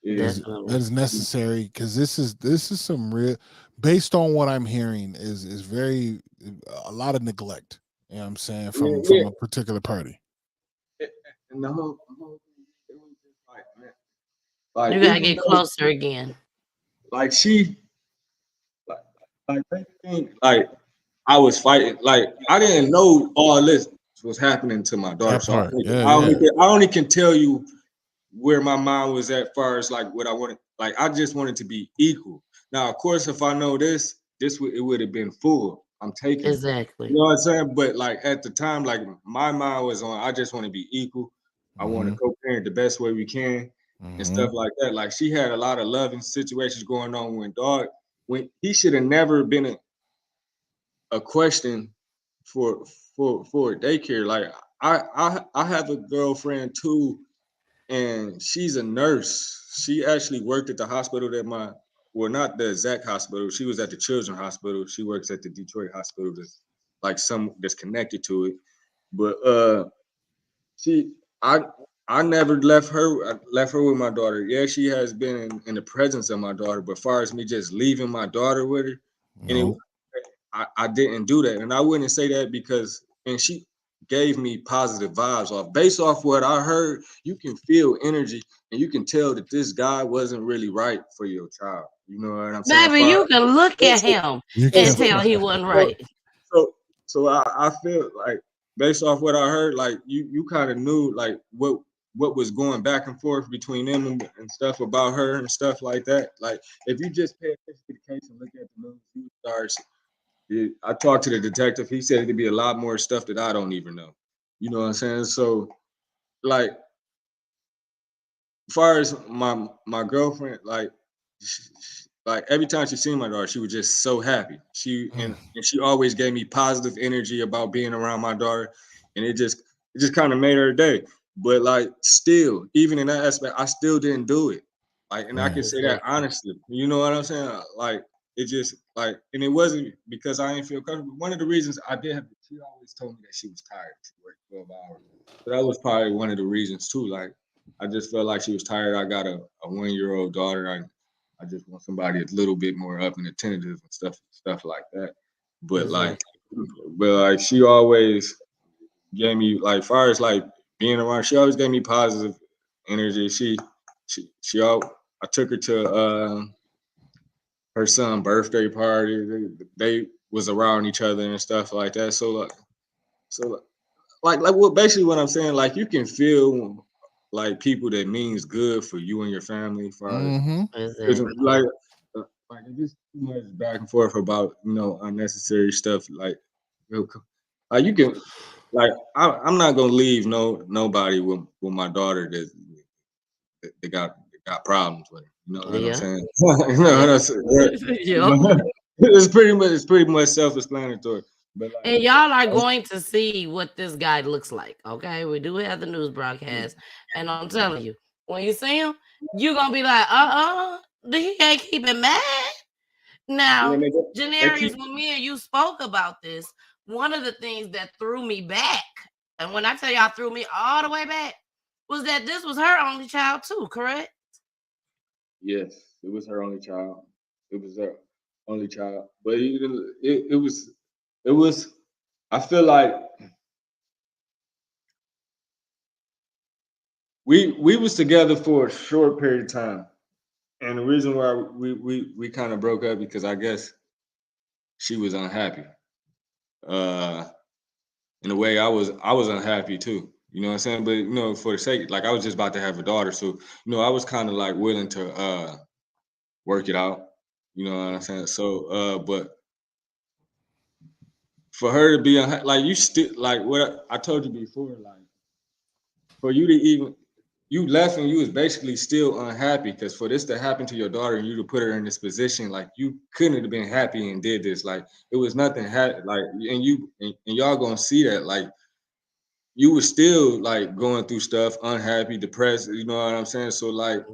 Yeah. That is necessary, because this is some real, based on what I'm hearing, is very a lot of neglect. You know what I'm saying, from a particular party. And the whole it was just like, man, like, you gotta get closer again. Like, like I was fighting. Like, I didn't know all this was happening to my daughter. So I only can tell you where my mind was at far as like what I wanted. Like I just wanted to be equal. Now, of course, if I know this it would have been full. I'm taking it. Exactly. You know what I'm saying? But like at the time, like my mind was on, I just want to be equal. I want to co-parent the best way we can and stuff like that. Like she had a lot of loving situations going on when he should have never been a question for for daycare. Like I have a girlfriend too, and she's a nurse. She actually worked at the hospital that well, not the exact hospital. She was at the children's hospital. She works at the Detroit hospital that's like some that's connected to it. But she I I never left her with my daughter. Yeah, she has been in the presence of my daughter, but far as me just leaving my daughter with her, and I didn't do that. And I wouldn't say that because and she gave me positive vibes based off what I heard, you can feel energy and you can tell that this guy wasn't really right for your child. You know what I'm saying? Baby, you can look at him and tell he wasn't So, right. so I feel like based off what I heard, like you kind of knew like what was going back and forth between them and stuff about her and stuff like that. Like if you just pay attention to the case and look at the news, you start. I talked to the detective. He said it'd be a lot more stuff that I don't even know. You know what I'm saying? So, like, as far as my girlfriend, like every time she seen my daughter, she was just so happy. And she always gave me positive energy about being around my daughter, and it just kind of made her day. But like, still, even in that aspect, I still didn't do it. Like, and I can say that Exactly. honestly. You know what I'm saying? Like, it just like, and it wasn't because I didn't feel comfortable. One of the reasons I did have, she always told me that she was tired. She worked 12 hours. So that was probably one of the reasons too. Like, I just felt like she was tired. I got a 1-year-old daughter. I just want somebody a little bit more up and attentive and stuff like that. But like, Exactly. she always gave me like, far as like being around, she always gave me positive energy. She all I took her to her son's birthday party. They was around each other and stuff like that. So like what basically what I'm saying, like you can feel like people that means good for you and your family as far as because Exactly. like it's just too much back and forth about unnecessary stuff. Like you can like I'm not gonna leave nobody with my daughter that got problems with her. You know what I'm Yeah. saying? You know what Yeah. I'm saying? Yep. It's pretty much self-explanatory. But like And y'all are going to see what this guy looks like. Okay. We do have the news broadcast. And I'm telling you, when you see him, you're gonna be like, he can't keep it mad. yeah, Now, they keep Jenerius, when me and you spoke about this, one of the things that threw me back, and when I tell y'all threw me all the way back, was that this was her only child too, correct? yes, it was her only child. It was her only child. But it was I feel like we was together for a short period of time. And the reason why we kind of broke up because I guess she was unhappy. Uh in a way I was unhappy too. You know what I'm saying? But for the sake like I was just about to have a daughter. So, I was kind of like willing to work it out. You know what I'm saying? So but for her to be like you still like what I told you before, like for you to even you left and you was basically still unhappy because for this to happen to your daughter and you to put her in this position, like you couldn't have been happy and did this. Like it was nothing like and y'all gonna see that like you were still like going through stuff, unhappy, depressed, you know what I'm saying? So like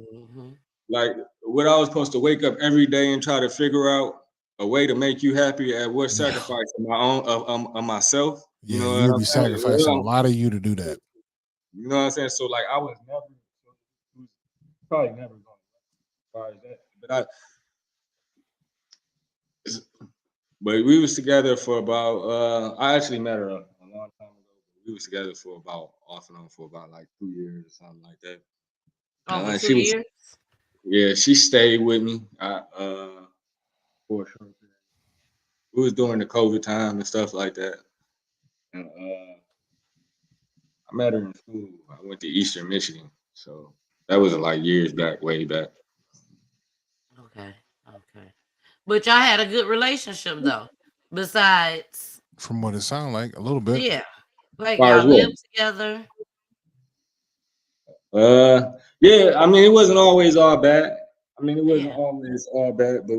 what I was supposed to wake up every day and try to figure out a way to make you happy at what sacrifice of my own of myself. You Yeah, know you what would I'm be saying? sacrificing a lot of you to do that. You know what I'm saying? So like I was probably never going as far as that. But we was together for about I actually met her a long time ago. We was together for about off and on for about like 2 years or something like that. Over She two was years. she stayed with me for a short period. It was during the COVID time and stuff like that. And I met her in school. I went to Eastern Michigan. So That was like years back, way back. Okay. Okay. But y'all had a good relationship though. Besides, From what it sounds like, a little bit. yeah. Like Far as y'all what? lived together. Yeah. I mean, it wasn't always all bad. I mean, it wasn't Yeah. always all bad, but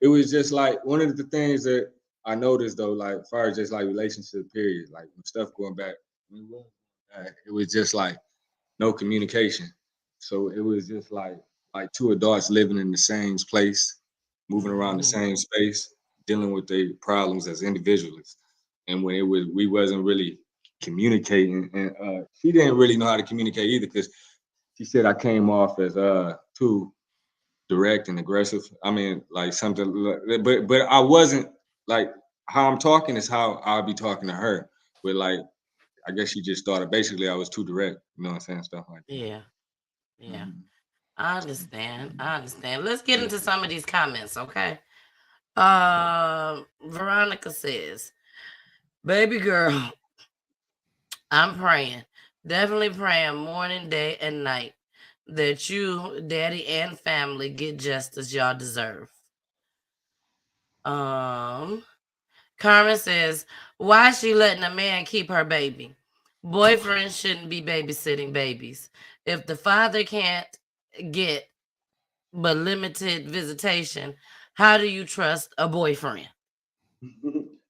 it was just like one of the things that I noticed though, like as far as just like relationship period, like when stuff going back, it was just like no communication. So it was just like two adults living in the same place, moving around the Mhm. same space, dealing with their problems as individuals. And when it was we wasn't really communicating, and she didn't really know how to communicate either because she said I came off as too direct and aggressive. I mean, like something, but I wasn't like how I'm talking is how I'll be talking to her. But like, I guess she just thought basically I was too direct. You know what I'm saying? Stuff like that. Yeah. Yeah. Mhm. I understand. I understand. Let's get Yeah. into some of these comments, okay? Veronica says, "Baby girl, I'm praying, definitely praying morning, day, and night that you, daddy, and family get justice y'all deserve." Um, Carmen says, "Why is she letting a man keep her baby? Boyfriend shouldn't be babysitting babies. If the father can't get but limited visitation, how do you trust a boyfriend?"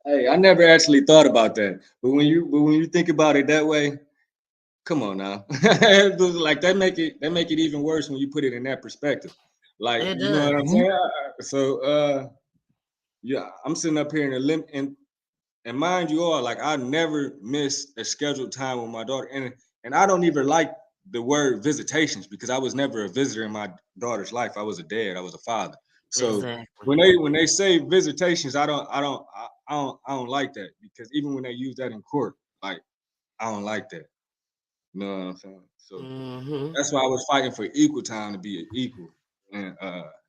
Hey, I never actually thought about that, but when you think about it that way, come on now, like that make it even worse when you put it in that perspective. Like It you know what does. I'm Mhm. saying? So yeah, I'm sitting up here in the limit, and mind you all, like I never miss a scheduled time with my daughter, and I don't even like the word visitations because I was never a visitor in my daughter's life. I was a dad. I was a father. So Exactly. when they say visitations, I don't like that because even when they use that in court, like I don't like that. You know what I'm saying? So Hmm. that's why I was fighting for equal time to be an equal, and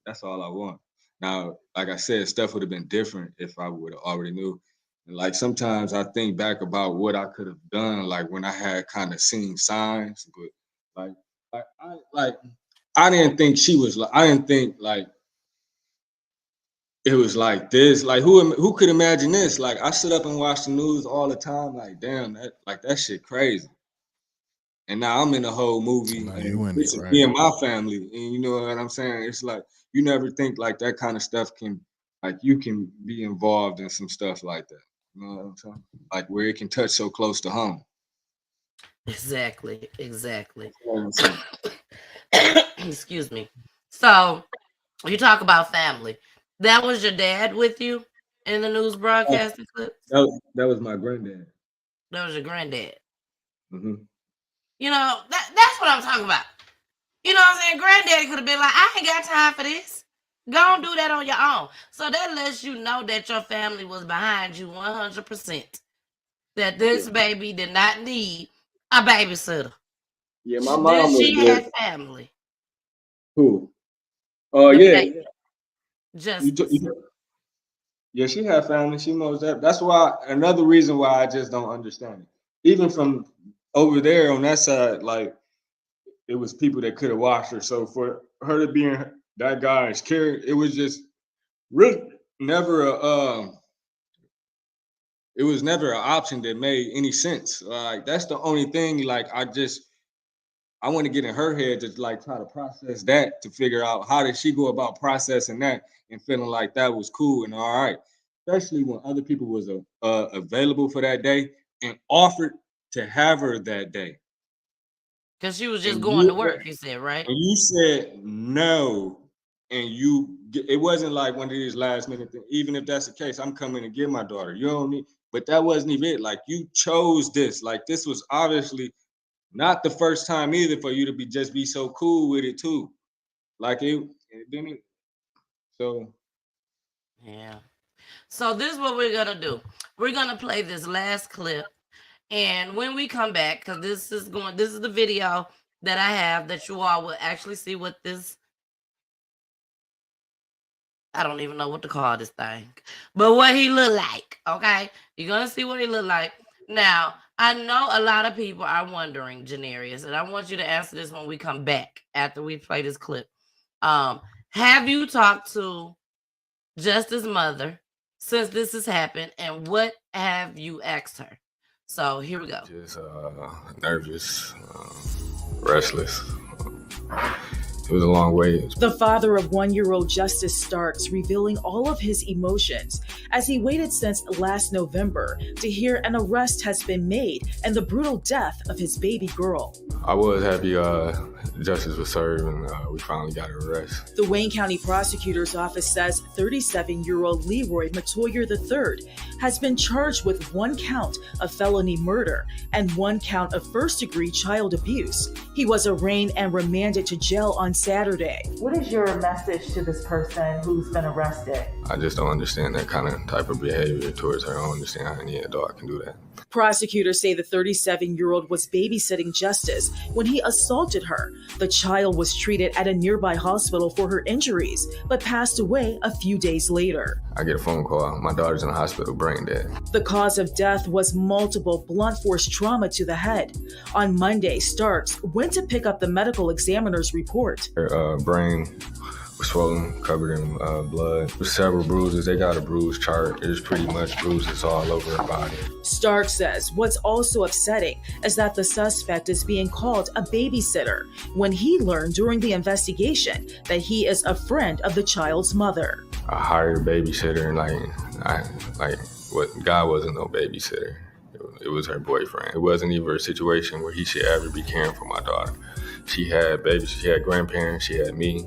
that's all I want. Now, like I said, stuff would have been different if I would have already knew. And like sometimes I think back about what I could have done, like when I had kind of seen signs, but like I didn't think she was like I didn't think like it was like this. Like who could imagine this? Like I sit up and watch the news all the time. Like damn, that shit crazy. And now I'm in the whole So movie, now and you in it, this is me right? and my family, and you know what I'm saying? It's like you never think like that kind of stuff can, like you can be involved in some stuff like that. You know what I'm saying? Like where it can touch so close to home. Exactly. Exactly. That's what I'm saying. Excuse me. So you talk about family. That was your dad with you in the news broadcasting clips? That was my granddad. That was your granddad. Hmm. You know, that's what I'm talking about. You know what I'm saying? Granddaddy could have been like, "I ain't got time for this. Go and do that on your own." So that lets you know that your family was behind you 100%. That Yeah, this baby did not need a babysitter. yeah. My Then mom was she good. had family. Who? Oh The yeah, baby. you, t- Justice. you yeah. She had family. She knows that. That's why another reason why I just don't understand it. Even from over there on that side, like it was people that could have watched her. So for her to be in that guy's care, it was just really never a it was never an option that made any sense. Like that's the only thing. Like I want to get in her head to like try to process that to figure out how did she go about processing that and feeling like that was cool and all right, especially when other people was available for that day and offered to have her that day, Because she was just and going to work, you said, right? you said no, and it wasn't like one of these last minute things. Even if that's the case, I'm coming to get my daughter. You don't need, but that wasn't even it. Like you chose this. Like this was obviously not the first time either for you to be just be so cool with it too. Like it didn't. So Yeah. So this is what we're gonna do. We're gonna play this last clip, and when we come back, because this is the video that I have that you all will actually see what this. I don't even know what to call this thing, but what he look like. Okay, you're gonna see what he look like. Now, I know a lot of people are wondering, Jenerius, and I want you to answer this when we come back after we play this clip. Have you talked to Justice's mother since this has happened, and what have you asked her? So here we go. Just nervous, restless. It was a long way. The father of 1-year-old Justice Starks revealing all of his emotions as he waited since last November to hear an arrest has been made and the brutal death of his baby girl. I was happy justice was served and we finally got an arrest. The Wayne County Prosecutor's Office says 37-year-old Leroy Matoyer III has been charged with 1 count of felony murder and 1 count of first-degree child abuse. He was arraigned and remanded to jail on Saturday. What is your message to this person who's been arrested? I just don't understand that kind of type of behavior towards her. I don't understand how any adult can do that. Prosecutors say the 37-year-old was babysitting Justice when he assaulted her. The child was treated at a nearby hospital for her injuries, but passed away a few days later. I get a phone call. My daughter's in the hospital, brain dead. The cause of death was multiple blunt force trauma to the head. On Monday, Starks went to pick up the medical examiner's report. Her brain was swollen, covered in blood. With several bruises. They got a bruise chart. There's pretty much bruises all over her body. Stark says what's also upsetting is that the suspect is being called a babysitter when he learned during the investigation that he is a friend of the child's mother. I hired a babysitter and what God wasn't no babysitter. It was her boyfriend. It wasn't even a situation where he should ever be caring for my daughter. She had babies, she had grandparents, she had me.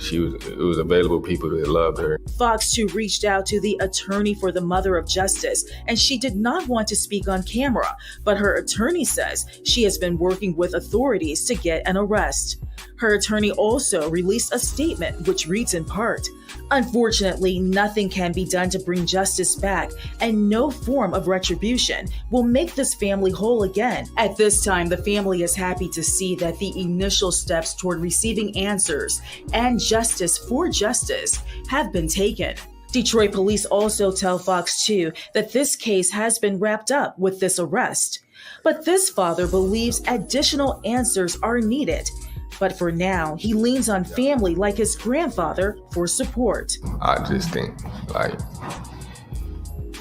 It was available people that loved her. Fox 2 reached out to the attorney for the mother of Justice, and she did not want to speak on camera, but her attorney says she has been working with authorities to get an arrest. Her attorney also released a statement which reads in part, "Unfortunately, nothing can be done to bring Justice back, and no form of retribution will make this family whole again. At this time, the family is happy to see that the initial steps toward receiving answers and justice for Justice have been taken." Detroit police also tell Fox 2 that this case has been wrapped up with this arrest. But this father believes additional answers are needed. But for now, he leans on family like his grandfather for support. I just think,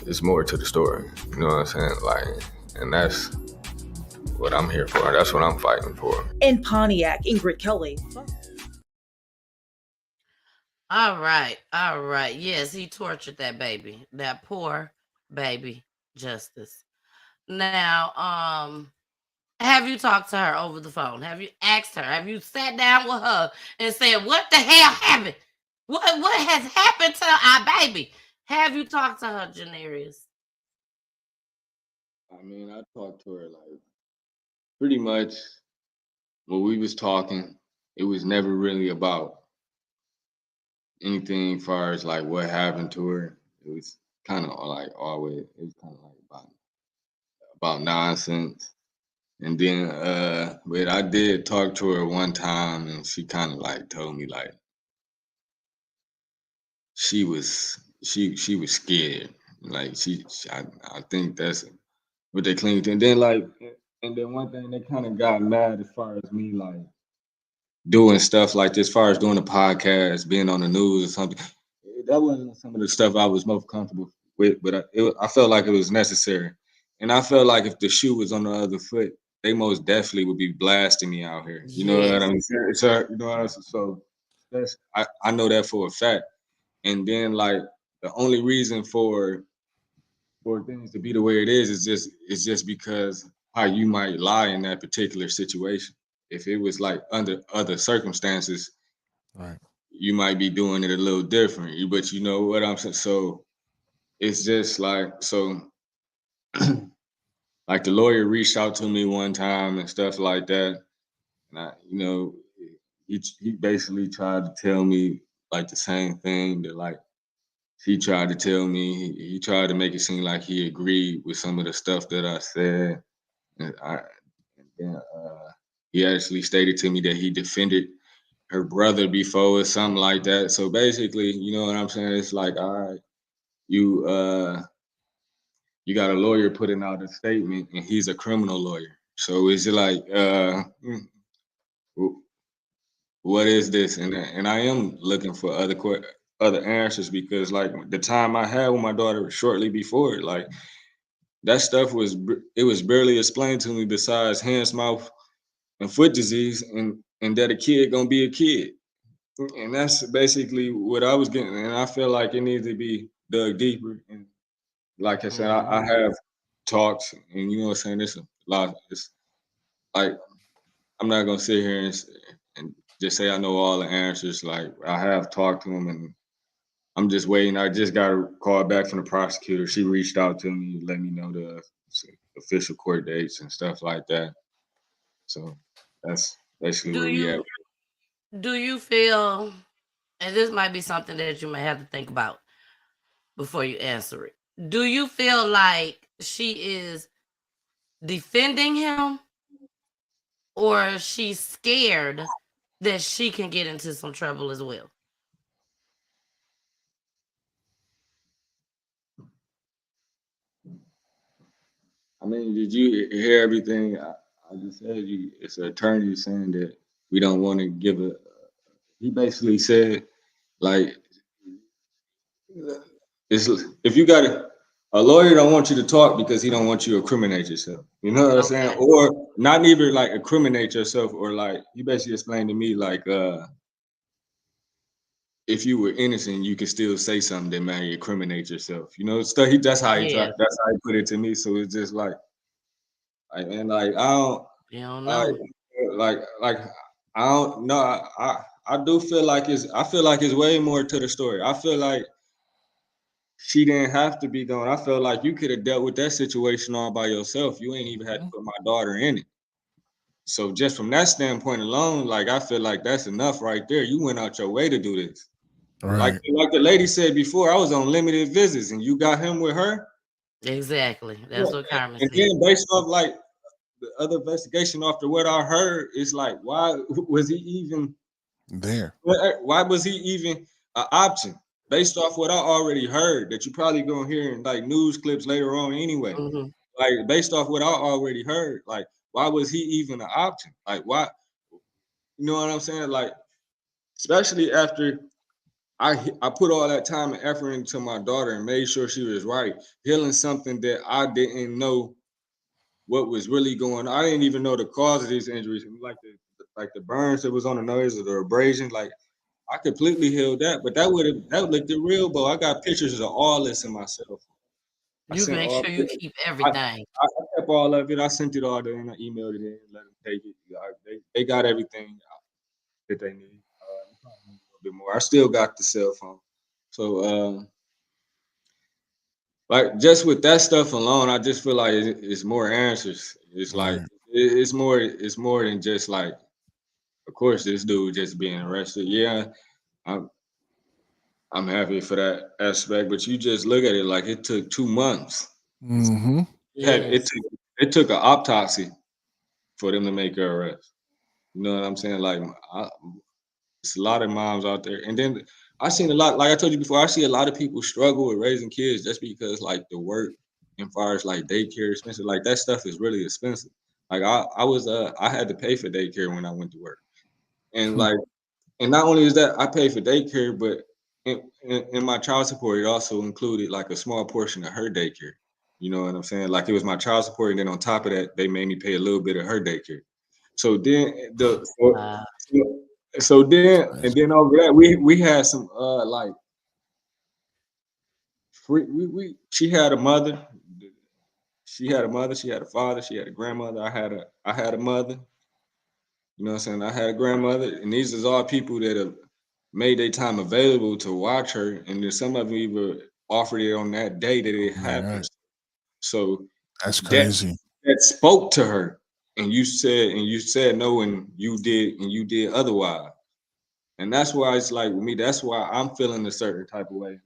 it's more to the story. You know what I'm saying? And that's what I'm here for. That's what I'm fighting for. In Pontiac, Ingrid Kelly. All right. Yes, he tortured that baby, that poor baby Justice. Now, have you talked to her over the phone? Have you asked her? Have you sat down with her and said, what the hell happened? What has happened to our baby? Have you talked to her, Jenerius? I mean, I talked to her pretty much when we was talking, it was never really about anything as far as what happened to her. It was kind of always, it was kind of about nonsense. And then, but I did talk to her one time, and she kind of told me she was scared. I think that's what they claimed. And then one thing, they kind of got mad as far as me doing stuff like this, as far as doing a podcast, being on the news or something. That wasn't some of the stuff I was most comfortable with, but I felt like it was necessary. And I felt like if the shoe was on the other foot, they most definitely would be blasting me out here. You know what I mean? So, you know what I'm saying? So I know that for a fact. And then the only reason for things to be the way it is just because how you might lie in that particular situation. If it was under other circumstances, right, you might be doing it a little different. But you know what I'm saying? So it's just the lawyer reached out to me one time and stuff like that. And he basically tried to tell me the same thing that he tried to tell me. He tried to make it seem like he agreed with some of the stuff that I said. And then he actually stated to me that he defended her brother before or something like that. So basically, you know what I'm saying? It's all right, you got a lawyer putting out a statement, and he's a criminal lawyer. So it's like, what is this? And I am looking for other answers, because like the time I had with my daughter shortly before, like that stuff was barely explained to me besides hands, mouth, and foot disease, and that a kid gonna be a kid. And that's basically what I was getting. And I feel like it needs to be dug deeper. And like I said, I have talks, and you know what I'm saying, it's a lot. It's like, I'm not gonna sit here and just say I know all the answers. Like, I have talked to him, and I'm just waiting. I just got a call back from the prosecutor. She reached out to me, let me know the official court dates and stuff like that. So that's basically Do where we at. you feel, and this might be something that you may have to think about before you answer it. Do you feel like she is defending him, or she's scared that she can get into some trouble as well? I mean, did you hear everything I just said? It's an attorney saying that we don't want to give a. He basically said, like, it's, if you got a lawyer don't want you to talk because he don't want you to incriminate yourself. You know what I'm saying? Okay. Or not even like incriminate yourself, or like he basically explained to me like, if you were innocent, you could still say something that may incriminate yourself. You know, stuff. That's how he Yes. that's how he put it to me. So it's just like, and like I don't. You don't I know. like I don't know. I do feel like I feel like it's way more to the story. I feel like she didn't have to be gone. I feel like you could have dealt with that situation all by yourself. You ain't even had to put my daughter in it. So just from that standpoint alone, like I feel like that's enough right there. You went out your way to do this. Right. Like the lady said before, I was on limited visits, and you got him with her. Exactly. That's what Carmen And said. then based off like the other investigation after what I heard, it's like, why was he even There. Why was he even an option? Based off what I already heard, that you probably gonna hear in like news clips later on anyway. Mhm. Like based off what I already heard, like why was he even an option? Like why? You know what I'm saying? Like especially after I put all that time and effort into my daughter and made sure she was right, healing something that I didn't know what was really going on. I didn't even know the cause of these injuries, like the burns that was on the nose or the abrasion. Like I completely healed that, but that looked real, but I got pictures of all this in myself. I You sent make all sure you keep I, everything. I kept all of it. I sent it all to them. I emailed it in, let them take it. They got everything that they need. A little bit more. I still got the cell phone. So like just with that stuff alone, I just feel like it's more answers. It's like Right. it's more than just like, of course, this dude just being arrested. Yeah, I'm I'm happy for that aspect, but you just look at it like it took 2 months. Mm-hmm. Yes. It took an autopsy for them to make her arrest. You know what I'm saying? Like it's a lot of moms out there, and then I seen a lot. Like I told you before, I see a lot of people struggle with raising kids just because like the work, and far as like daycare expensive, like that stuff is really expensive. Like I had to pay for daycare when I went to work, and like and not only is that I pay for daycare, but in my child support, it also included like a small portion of her daycare. You know what I'm saying? Like it was my child support, and then on top of that, they made me pay a little bit of her daycare. So then Wow. so then and Crazy. then over that we had some like free we she had a mother, she had a father, she had a grandmother. I had a mother. You know what I'm saying? I had a grandmother, and these is all people that have made their time available to watch her, and then some of them even offered it on that day that it Right. happens. So That's that crazy. that spoke to her, and you said no, and you did otherwise, and that's why it's like with me. That's why I'm feeling a certain type of way.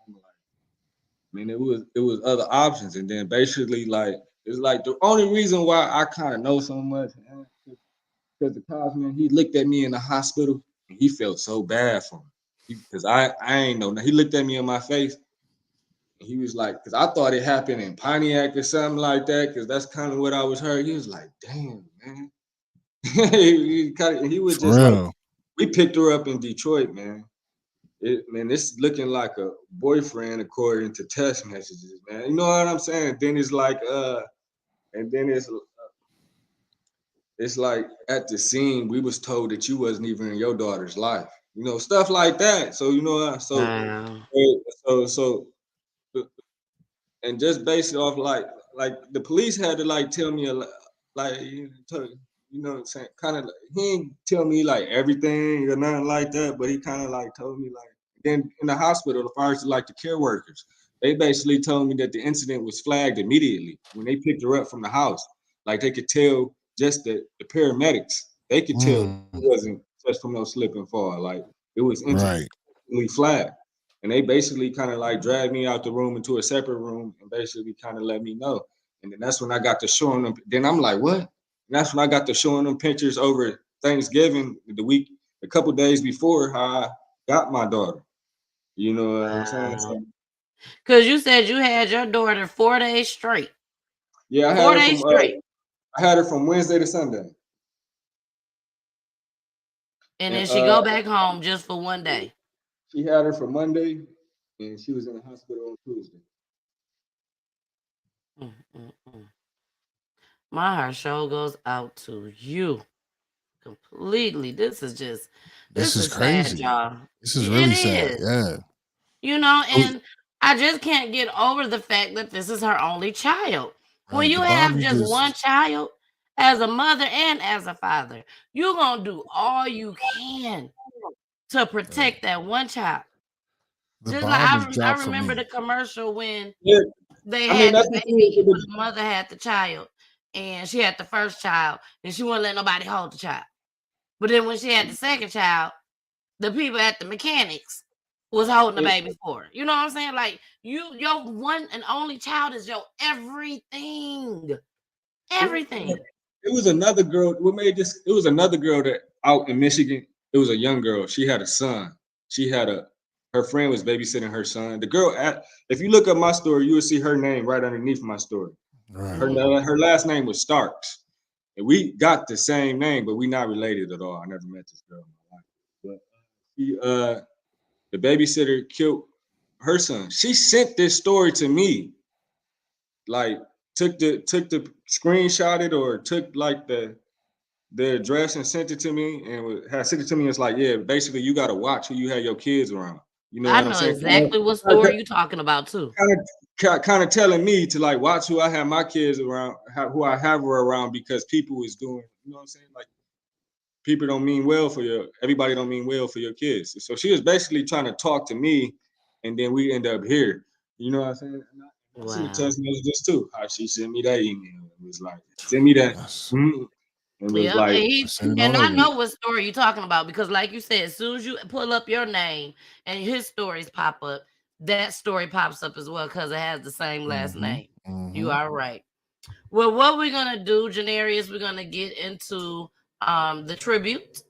I'm like, I mean, it was other options, and then basically like it's like the only reason why I kind of know so much. Because the cops, man, he looked at me in the hospital and he felt so bad for me. Because I ain't know. He looked at me in my face And he was like, because I thought it happened in Pontiac or something like that, because that's kind of what I was heard. He was like, damn, man. he was For just like, real. we picked her up in Detroit, man. It's looking like a boyfriend according to text messages, man. You know what I'm saying? Then it's like, and then it's like at the scene, we was told that you wasn't even in your daughter's life. You know, stuff like that. So you know, Wow. so and just based off like the police had to like tell me like you know what I'm saying, kind of he didn't tell me like everything or nothing like that, but he kind of like told me like then in the hospital, as far as like the care workers, they basically told me that the incident was flagged immediately when they picked her up from the house. Like they could tell just the paramedics, they could tell it Mm, wasn't just from no slip and fall. Like it was right. instantly flagged. And they basically kind of like dragged me out the room into a separate room and basically kind of let me know. And then that's when I got to showing them. Then I'm like, what? And that's when I got to showing them pictures over Thanksgiving, a couple days before how I got my daughter. You know what I'm saying? Wow. So, Because you said you had your daughter 4 days straight. yeah, 4 days straight. I had her from Wednesday to Sunday. And And then she go back home just for one day. she had her for Monday, and she was in the hospital on Tuesday. Mm, mm, mm. My heart sure goes out to you completely. This is This is sad, crazy. y'all. This is It really sad. is. Yeah. You know, Oh, and I just can't get over the fact that this is her only child. When right. you The have Barbie just one just child, as a mother and as a father, you're gonna do all you can to right. protect that one child. The Just like bomb was I dropped for remember the me. commercial when Yeah, they I mean had the that's the thing baby, with the mother had the child, and she had the first child, and she wouldn't let nobody hold the child. But then when she had the second child, the people at the mechanics was holding the it, baby for her. You know what I'm saying? Like your one and only child is your everything. Everything. it was another girl. What made this? It was another girl that out in Michigan. It was a young girl. She had a son. She had her friend was babysitting her son. The girl if you look up my story, you will see her name right underneath my story. Right. Her last name was Starks. And we got the same name, but we not related at all. I never met this girl in my life. But she the babysitter killed her son. She sent this story to me. Like took the screenshot it or took like the address and sent it to me and had sent it to me. It's like, yeah, basically you gotta watch who you have your kids around. You know I what I'm know saying? exactly what story you talking about too. Kind of telling me to like watch who I have my kids around, who I have her around, because people is doing, you know what I'm saying? Like people don't mean well for everybody don't mean well for your kids. So she was basically trying to talk to me, and then we end up here. You know what I'm saying? And I seen the Wow. text messages too. How she sent me that email. It was like, send me that. That's It was Yep, like, I seen it and all I over know you. what story you're talking about because, like you said, as soon as you pull up your name and his stories pop up, that story pops up as well because it has the same last Mm-hmm. name. You Mm-hmm. are right. Well, what we're gonna do, Jenerius, we're gonna get into the tribute.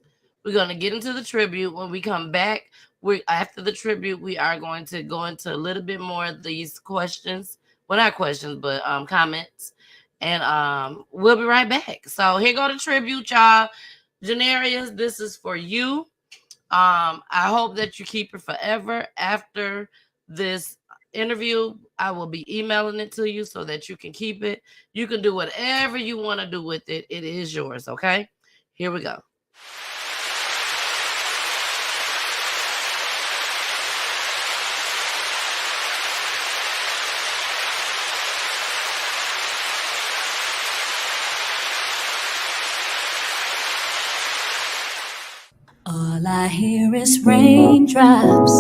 We're gonna get into the tribute. When we come back, we after the tribute, we are going to go into a little bit more of these questions. Well, not questions, but comments. And we'll be right back. So here go the tribute, y'all. Jenerius, this is for you. I hope that you keep it forever after this interview. I will be emailing it to you so that you can keep it. You can do whatever you want to do with it. It is yours, okay? Here we go. All I hear is raindrops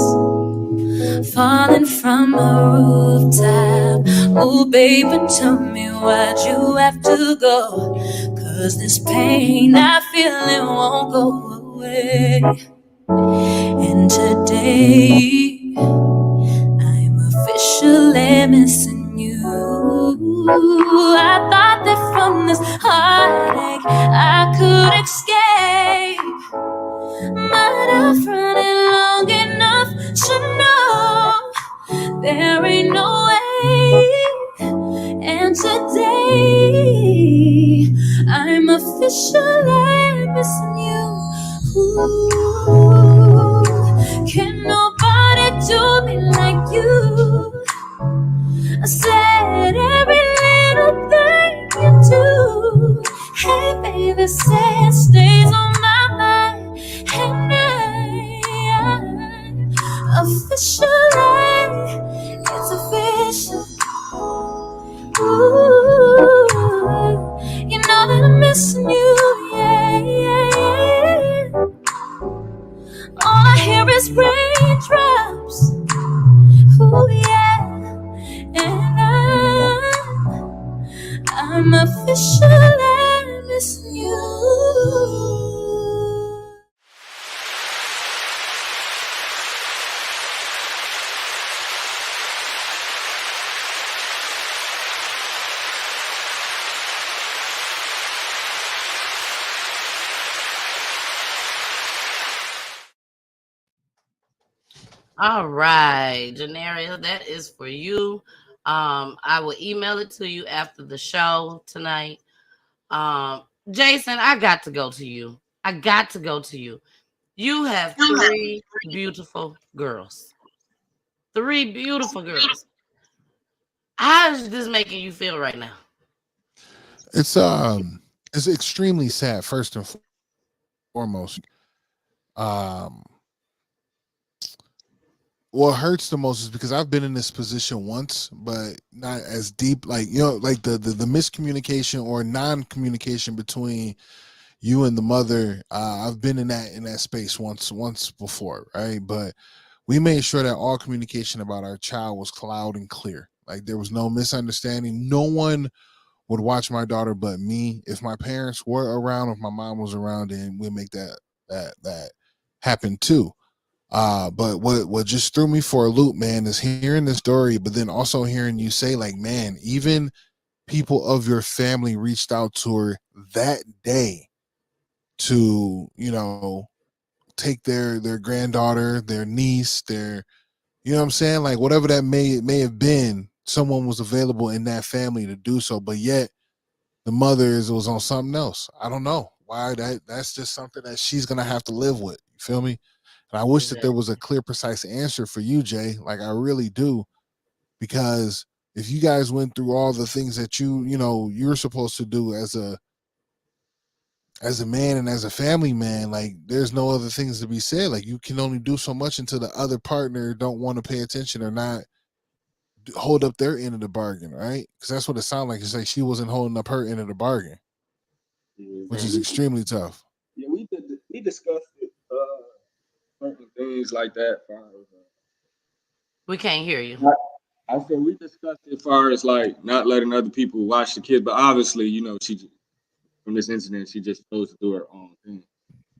falling from a rooftop. Oh, baby, tell me why'd you have to go? 'Cause this pain I feel it won't go away. And today I'm officially missing you. I thought that from this heartache I could escape. But I've run it long enough to know There ain't no way. And today I'm officially missing you. Ooh, can nobody do me like you? I said every little thing you do. Hey baby, say it stays on my mind. And officially, it's official. Ooh, you know that I'm missing you, yeah, yeah, yeah. All I hear is raindrops. Ooh, yeah, and I'm officially missing you. All right, Jenerius, that is for you. I will email it to you after the show tonight. Jason, I got to go to you. I got to go to you. You have three beautiful girls. Three beautiful girls. How is this making you feel right now? It's extremely sad. First and foremost, um, what hurts the most is because I've been in this position once, but not as deep. Like like the miscommunication or non-communication between you and the mother. I've been in that space once before, right? But we made sure that all communication about our child was loud and clear. Like there was no misunderstanding. No one would watch my daughter but me. If my parents were around, if my mom was around, then we'd make that happen too. But what just threw me for a loop, man, is hearing the story, but then also hearing you say, like, man, even people of your family reached out to her that day to, take their granddaughter, their niece, their, you know what I'm saying? Like whatever that may have been, someone was available in that family to do so, but yet the mother was on something else. I don't know why. That's just something that she's gonna have to live with. You feel me? And I wish that there was a clear, precise answer for you, Jay. Like I really do, because if you guys went through all the things that you're supposed to do as a man and as a family man, like there's no other things to be said. Like you can only do so much until the other partner don't want to pay attention or not hold up their end of the bargain, right? Because that's what it sounded like. It's like she wasn't holding up her end of the bargain, which is extremely tough. Yeah, we discussed it, certain things like that. We can't hear you. I said we discussed it as far as like not letting other people watch the kids, but obviously, she from this incident, she just chose to do her own thing.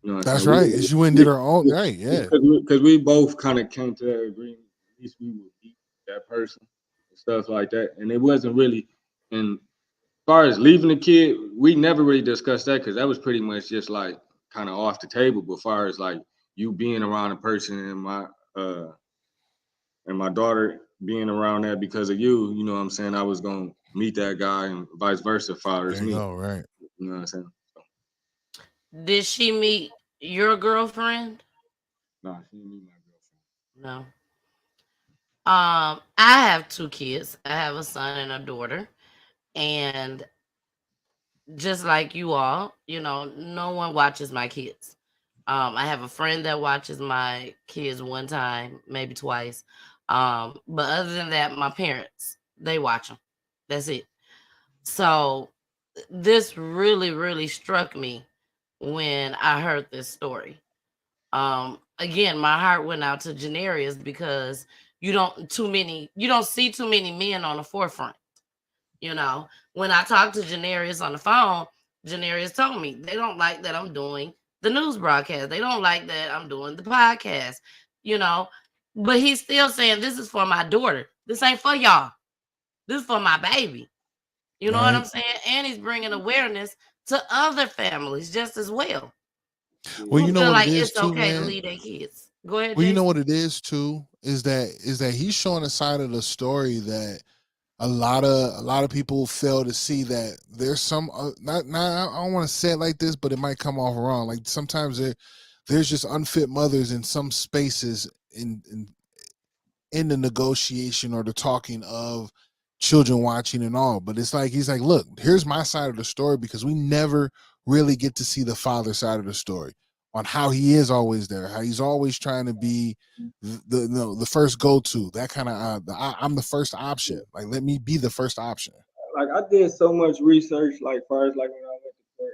You know what I'm That's saying? right. She went and did her own, right? Yeah. Because we both kind of came to that agreement. At least we would beat that person and stuff like that. And it wasn't really, and as far as leaving the kid, we never really discussed that because that was pretty much just like kind of off the table. But as far as like you being around a person and my daughter being around that because of you, you know what I'm saying? I was gonna meet that guy and vice versa, far as There you me. go, right. You know what I'm saying? Did she meet your girlfriend? Nah, she didn't meet my No. girlfriend. I have two kids. I have a son and a daughter. And just like you all, no one watches my kids. I have a friend that watches my kids one time, maybe twice. But other than that, my parents, they watch them. That's it. So this really, really struck me when I heard this story. Again, my heart went out to Jenerius because you don't see too many men on the forefront. When I talked to Jenerius on the phone, Jenerius told me they don't like that I'm doing the news broadcast. They don't like that I'm doing the podcast, but he's still saying this is for my daughter. This ain't for y'all. This is for my baby. You know what I'm saying? And he's bringing awareness to other families just as well. Well, you know Feel what it like is it's too, okay to man. leave their kids. Go ahead, Well, you know Jason. what it is too is that he's showing a side of the story that a lot of people fail to see, that there's some not I don't want to say it like this, but it might come off wrong. Like sometimes there's just unfit mothers in some spaces in the negotiation or the talking of children watching and all. But it's like he's like, look, here's my side of the story, because we never really get to see the father side of the story on how he is always there, how he's always trying to be the first go to, that kind of I'm the first option. Like let me be the first option. Like I did so much research, like far as like when I went to court,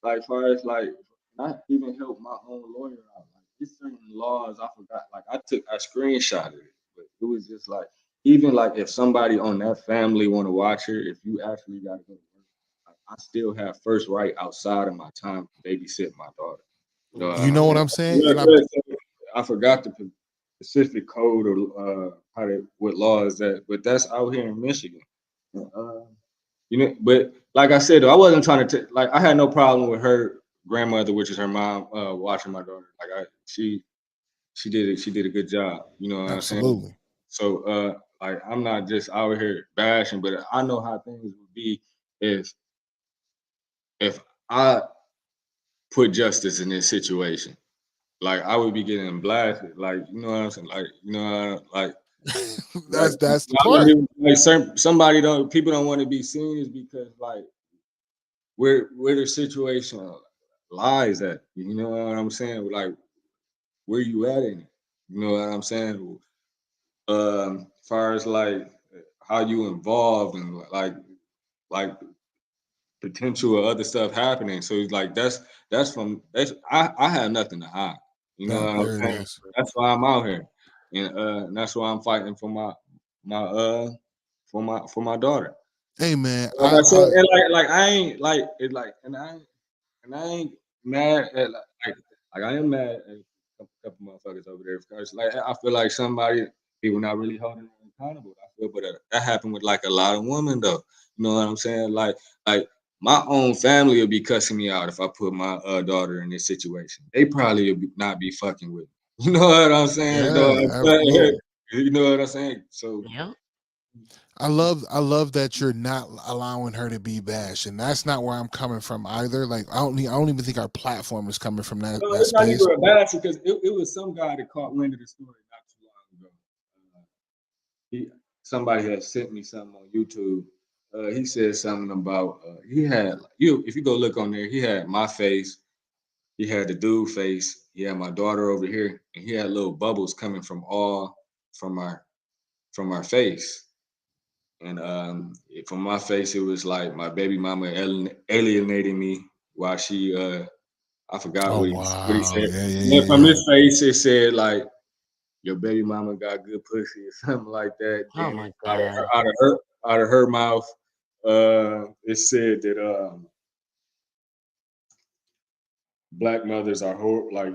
like far as like not even help my own lawyer out. Like there's certain laws I forgot. Like I screenshotted it, but it was just like even like if somebody on that family want to watch it, if you actually got to go to work, like, I still have first right outside of my time to babysit my daughter. You know what You I'm know what saying? I'm saying? Yeah, And yeah, so I forgot the specific code or what law is that, but that's out here in Michigan. Uh, you know, but like I said, though, I wasn't trying to like I had no problem with her grandmother, which is her mom, watching my daughter. Like she did a good job. You know what I'm saying? absolutely. So like I'm not just out here bashing, but I know how things would be if if I put justice in this situation. Like I would be getting blasted. Like you know what I'm saying? Like you know like That's the I'm not part. even like somebody don't people don't want to be seen is because like where the situation lies at. You know what I'm saying? Like where you at in it. You know what I'm saying? Far as like how you involved and like potential or other stuff happening. So it's like that's I have nothing to hide. You know what I'm There it saying? is. That's why I'm out here. And that's why I'm fighting for my for my daughter. Hey man, Like I said, and like I ain't like it like and I ain't mad at like I am mad at a couple motherfuckers over there because like I feel like people not really holding them accountable. I feel, but that happened with like a lot of women though. You know what I'm saying? Like my own family will be cussing me out if I put my daughter in this situation. They probably not be fucking with me. You know what I'm saying? You know yeah, what I'm saying? absolutely. You know what I'm saying? So Yep. I love that you're not allowing her to be bashed, and that's not where I'm coming from either. Like I don't even think our platform is coming from no, that it's not even space. a bad because it was some guy that caught wind of the story not too long ago. He somebody had sent me something on YouTube. He said something about he had you if you go look on there, he had my face, he had the dude face, he had my daughter over here, and he had little bubbles coming from our from our face. And from my face, it was like my baby mama alienating me while she I forgot Oh what he wow, said. yeah, yeah, And then yeah, from yeah. his face, it said like your baby mama got good pussy or something like that. Oh Then my God. out of her mouth, it said that black mothers are like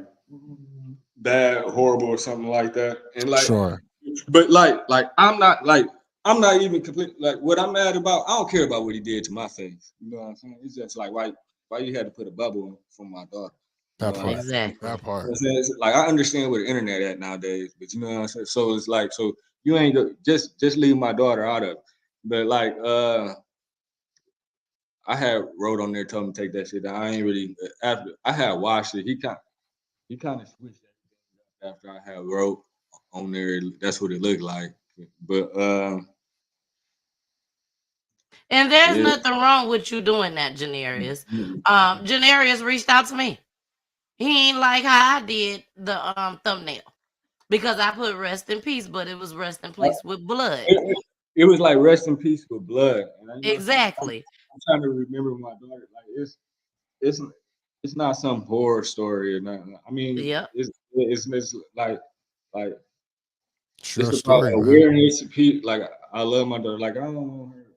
bad, horrible, or something like that. And like, Sure. but I'm not even complete. Like what I'm mad about, I don't care about what he did to my face. You know what I'm saying? It's just like why you had to put a bubble for my daughter. You know That what I'm part. saying? Exactly. That part. I'm saying? It's like I understand where the internet at nowadays, but you know what I'm saying. So it's like so you ain't just leave my daughter out of it. But like I had wrote on there told him to take that shit down. I ain't really after I had watched it. He kind of switched that after I had wrote on there. That's what it looked like. But And there's yeah. nothing wrong with you doing that, Jenerius. Jenerius reached out to me. He ain't like how I did the thumbnail because I put rest in peace, but it was rest in peace with blood. It was like rest in peace with blood. And I, you know, Exactly. I'm trying to remember my daughter. Like it's it's not some horror story or nothing. I mean, Yep. it's like it's Sure about story, man. awareness. Like I love my daughter. Like I don't want her to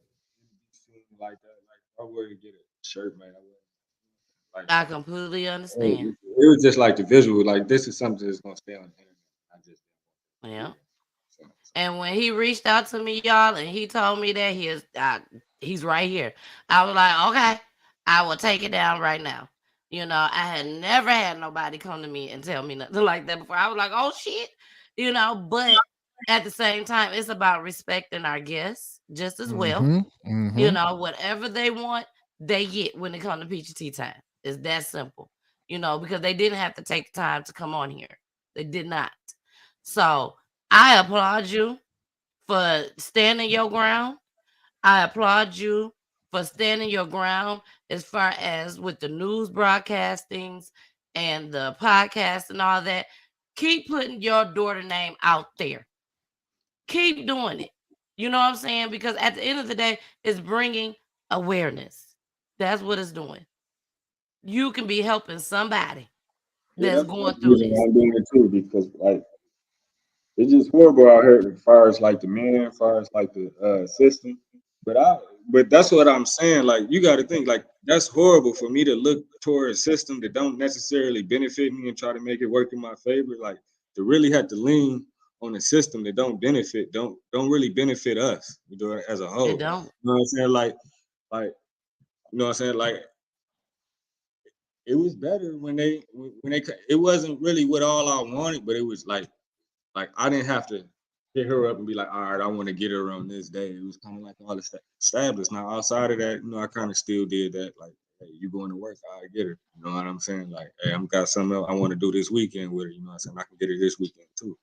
be seen like that. Like if I were to get a shirt made, I would like I completely understand. it was just like the visual. Like this is something that's gonna stay on the internet. I just Yeah. so, And when he reached out to me, y'all, and he told me that he's right here, I was like, okay, I will take it down right now. I had never had nobody come to me and tell me nothing like that before. I was like, oh shit, but at the same time, it's about respecting our guests just as well. Mm-hmm. Mm-hmm. Whatever they want, they get when it comes to peachy tea time. It's that simple, because they didn't have to take time to come on here. They did not. So I applaud you for standing your ground. I applaud you for standing your ground as far as with the news broadcastings and the podcast and all that. Keep putting your daughter name out there. Keep doing it. You know what I'm saying? Because at the end of the day, it's bringing awareness. That's what it's doing. You can be helping somebody Yeah, that's that's going the through reason why this. I'm doing it too, because like it's just horrible out here as far as like the men, as far as like the system. But but that's what I'm saying. Like you got to think like that's horrible for me to look toward a system that don't necessarily benefit me and try to make it work in my favor. Like to really have to lean on a system that don't really benefit us, as a It whole. don't. You know what I'm saying? Like you know what I'm saying? Like it was better when they it wasn't really what all I wanted, but it was like I didn't have to hit her up and be like, all right, I want to get her on this day. It was kind of like all established. Now outside of that, I kind of still did that. Like, hey, you going to work? I get her. You know what I'm saying? Like, hey, I'm got something else I want to do this weekend with her. You know what I'm saying? I can get her this weekend too.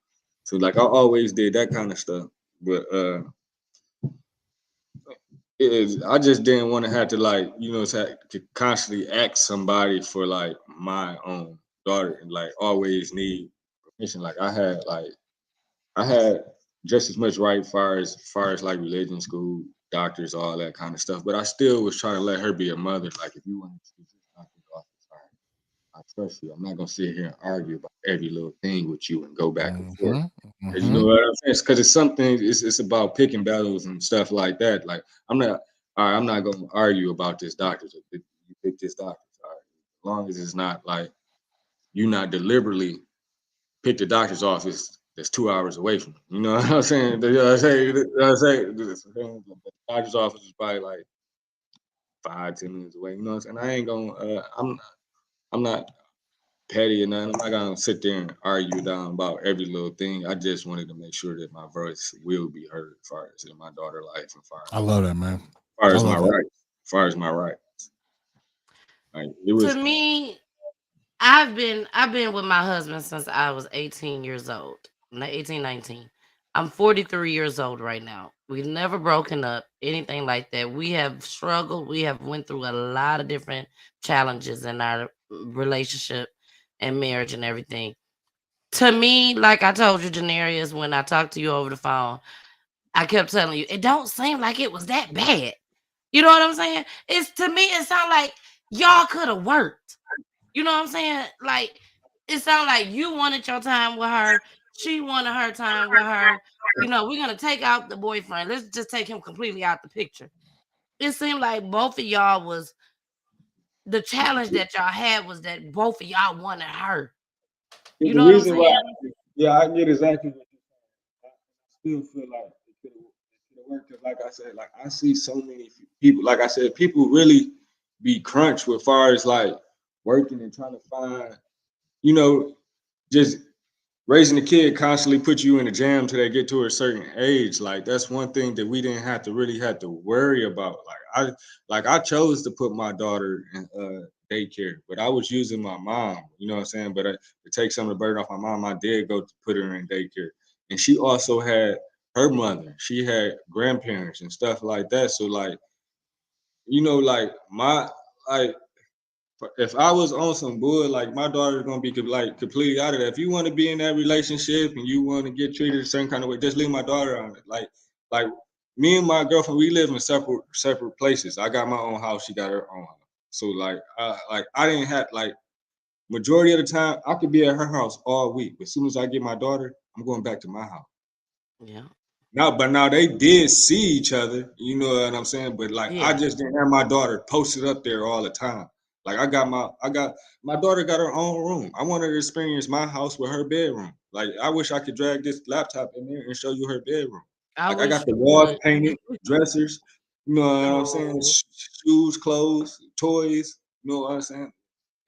So like I always did that kind of stuff. But I just didn't want to have to like, to constantly ask somebody for like my own daughter and like always need permission. Like I had just as much right far as like religion, school, doctors, all that kind of stuff. But I still was trying to let her be a mother. Like if you want to choose this doctor's office, all right, I trust you. I'm not gonna sit here and argue about every little thing with you and go back and forth. Mm-hmm. Cause you Mm-hmm. know what I'm saying? Because it's something. It's about picking battles and stuff like that. Like I'm not. All right, I'm not gonna argue about this doctor. You pick this doctor. All right, as long as it's not like you not deliberately pick the doctor's office that's 2 hours away from you. You know what I'm saying? The doctor's office is probably like 5, 10 minutes away. You know what I'm saying? I ain't gonna. I'm not petty or nothing. I'm not gonna sit there and argue down about every little thing. I just wanted to make sure that my voice will be heard as far as in my daughter's life and I love that, man. far I as my love it. rights. As far as my rights. Like it To was me, I've been with my husband since I was 18 years old. 18, 19. I'm 43 years old right now. We've never broken up, anything like that. We have struggled. We have went through a lot of different challenges in our relationship and marriage and everything. To me, like I told you, Jenerius, when I talked to you over the phone, I kept telling you, it don't seem like it was that bad. You know what I'm saying? It's to me, it sounds like y'all could have worked. You know what I'm saying? Like it sounds like you wanted your time with her. She wanted her time with her. We're gonna take out the boyfriend. Let's just take him completely out the picture. It seemed like both of y'all was the challenge that y'all had was that both of y'all wanted her. You the know what I'm reason why. saying? Yeah, I get exactly what you're saying. I still feel like it could have worked. Cause like I said, like I see so many people. Like I said, people really be crunched with far as like working and trying to find, you know, just raising a kid constantly put you in a jam till they get to a certain age. Like that's one thing that we didn't have to really have to worry about. Like I chose to put my daughter in daycare, but I was using my mom. You know what I'm saying? But to take some of the burden off my mom, I did go to put her in daycare, and she also had her mother. She had grandparents and stuff like that. So like like my like if I was on some bull, like my daughter's gonna be like completely out of that. If you want to be in that relationship and you want to get treated a certain kind of way, just leave my daughter on it. Like me and my girlfriend, we live in separate places. I got my own house, she got her own house. So like I didn't have like majority of the time I could be at her house all week. But as soon as I get my daughter, I'm going back to my house. Yeah. Now they did see each other, you know what I'm saying? But like I Yeah. just didn't have my daughter posted up there all the time. Like I got my daughter got her own room. I want her to experience my house with her bedroom. Like I wish I could drag this laptop in there and show you her bedroom. I Like I wish got the you walls would. painted, dressers, you know what I'm saying? Oh, Shoes, clothes, toys, you know what I'm saying?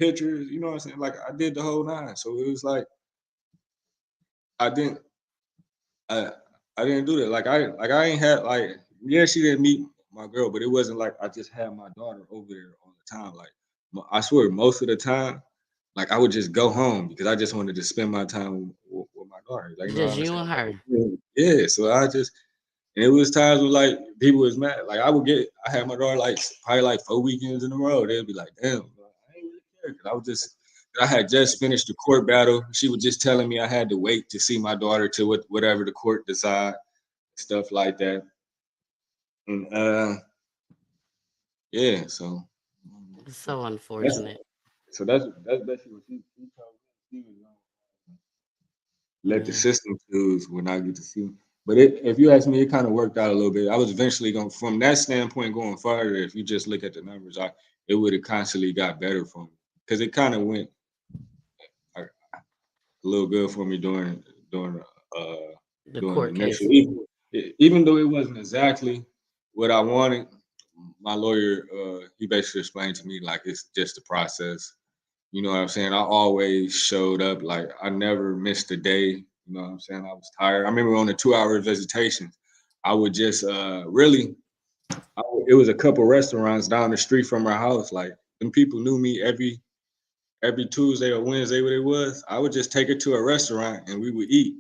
pictures, you know what I'm saying? Like I did the whole nine. So it was like I didn't I I didn't do that. I ain't had like yeah, she didn't meet my girl, but it wasn't like I just had my daughter over there all the time. Like I swear, most of the time, like I would just go home because I just wanted to spend my time with my daughter. Like you know what Just I'm you saying? and her. Yeah. So and it was times when like people was mad. Like I had my daughter like probably like 4 weekends in a row. They'd be like, damn, bro, I ain't really care. 'Cause I had just finished the court battle. She was just telling me I had to wait to see my daughter to whatever the court decide, stuff like that. And yeah, so It's so that's unfortunate. that's basically what she told me. She was gonna let the Yeah, system choose when I get to see. But if you ask me, it kind of worked out a little bit. I was eventually going from that standpoint going farther. If you just look at the numbers, it would have constantly got better for me because it kind of went like, a little good for me during uh the during the court initial. case. Even though it wasn't exactly what I wanted, my lawyer he basically explained to me like it's just a process. You know what I'm saying? I always showed up. Like I never missed a day. You know what I'm saying? I was tired. I remember on the 2 hour visitation, I would just really. It was a couple restaurants down the street from our house. Like them people knew me every Tuesday or Wednesday, what it was. I would just take her to a restaurant and we would eat,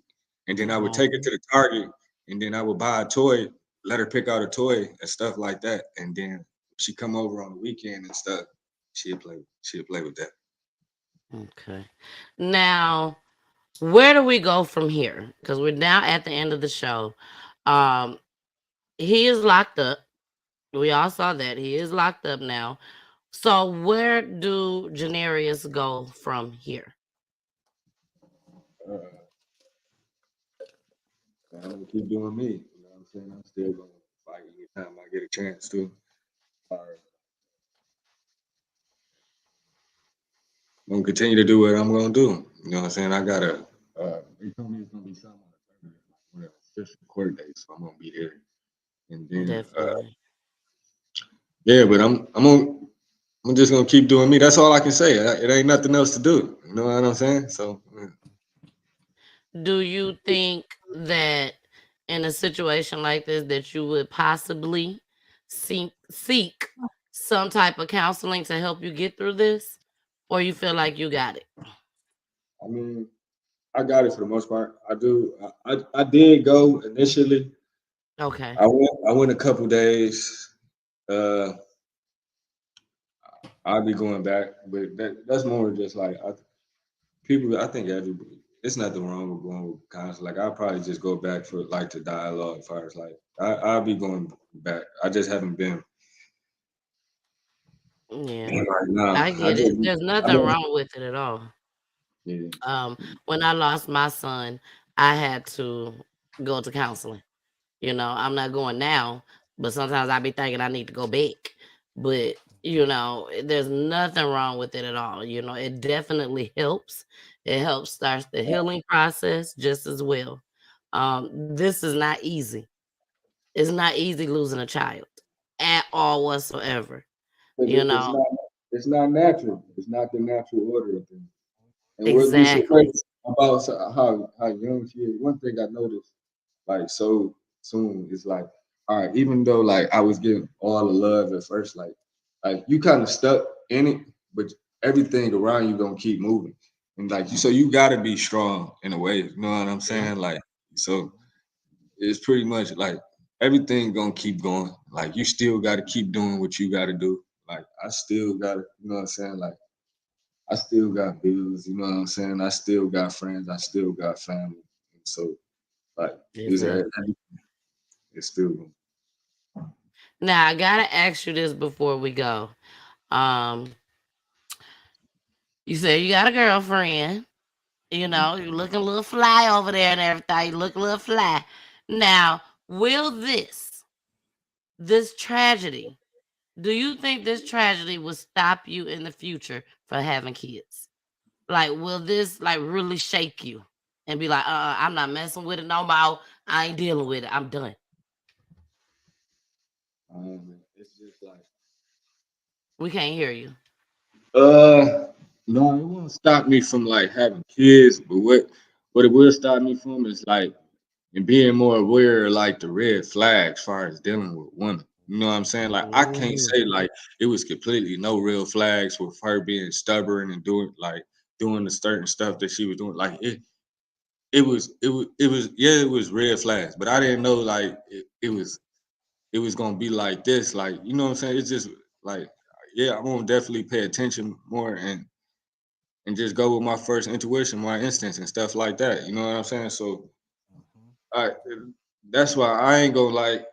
and then I would take her Mhm. to the Target, and then I would buy a toy, let her pick out a toy and stuff like that, and then she come over on the weekend and stuff. She'd play with that. Okay. Now, where do we go from here? Because we're now at the end of the show. Um, he is locked up. We all saw that he is locked up now. So where do Jenerius go from here? Uh, I'm gonna keep doing me. You know what I'm saying? I'm still gonna fight anytime I get a chance to. Or I'm gonna continue to do what I'm gonna do. You know what I'm saying? I gotta. They told me it's gonna be something on the 30th, like official court date, so I'm gonna be there. And then, Definitely. yeah, but I'm just gonna keep doing me. That's all I can say. It ain't nothing else to do. You know what I'm saying? So, yeah. Do you think that in a situation like this that you would possibly seek some type of counseling to help you get through this? Or you feel like you got it? I mean, I got it for the most part. I do. I did go initially. Okay. I went a couple days. Uh, I'll be going back, but that's more just like people. I think everybody. It's nothing wrong with going with counsel. Like I'll probably just go back for like the dialogue. As far as like I'll be going back. I just haven't Yeah. been right now. I get it. There's I nothing don't. wrong with it at all. Yeah. When I lost my son, I had to go to counseling. I'm not going now, but sometimes I be thinking I need to go back. But there's nothing wrong with it at all. It definitely helps. It helps starts the healing process just as well. This is not easy. It's not easy losing a child at all whatsoever. Because You it's know not. It's not natural. It's not the natural order of things. And what be so exactly. crazy about how young she is? One thing I noticed, like so soon, is like, all right, even though like I was getting all the love at first, like you kind of stuck in it, but everything around you gonna keep moving, and like so you gotta be strong in a way. You know what I'm saying? Like so, it's pretty much like everything gonna keep going. Like you still gotta keep doing what you gotta do. Like I still gotta, you know what I'm saying? Like I still got bills, you know what I'm saying? I still got friends, I still got family. And so like Exactly. it's still Now I gotta ask you this before we go. Um, you said you got a girlfriend. You're looking a little fly over there and everything. You look a little fly. Now, will this tragedy, do you think this tragedy will stop you in the future for having kids? Like, will this like really shake you and be like, I'm not messing with it no more. I ain't dealing with it. I'm done. it's just like We can't hear you. uh No, it won't stop me from like having kids, but what it will stop me from is like and being more aware of like the red flags as far as dealing with women. You know what I'm saying? Like I can't Ooh. say like it was completely no real flags with her being stubborn and doing the certain stuff that she was doing. Like it was yeah, it was red flags, but I didn't know like it was gonna be like this. Like, you know what I'm saying? It's just like yeah, I'm gonna definitely pay attention more and just go with my first intuition, my instincts and stuff like that. You know what I'm saying? So I that's why I ain't gonna like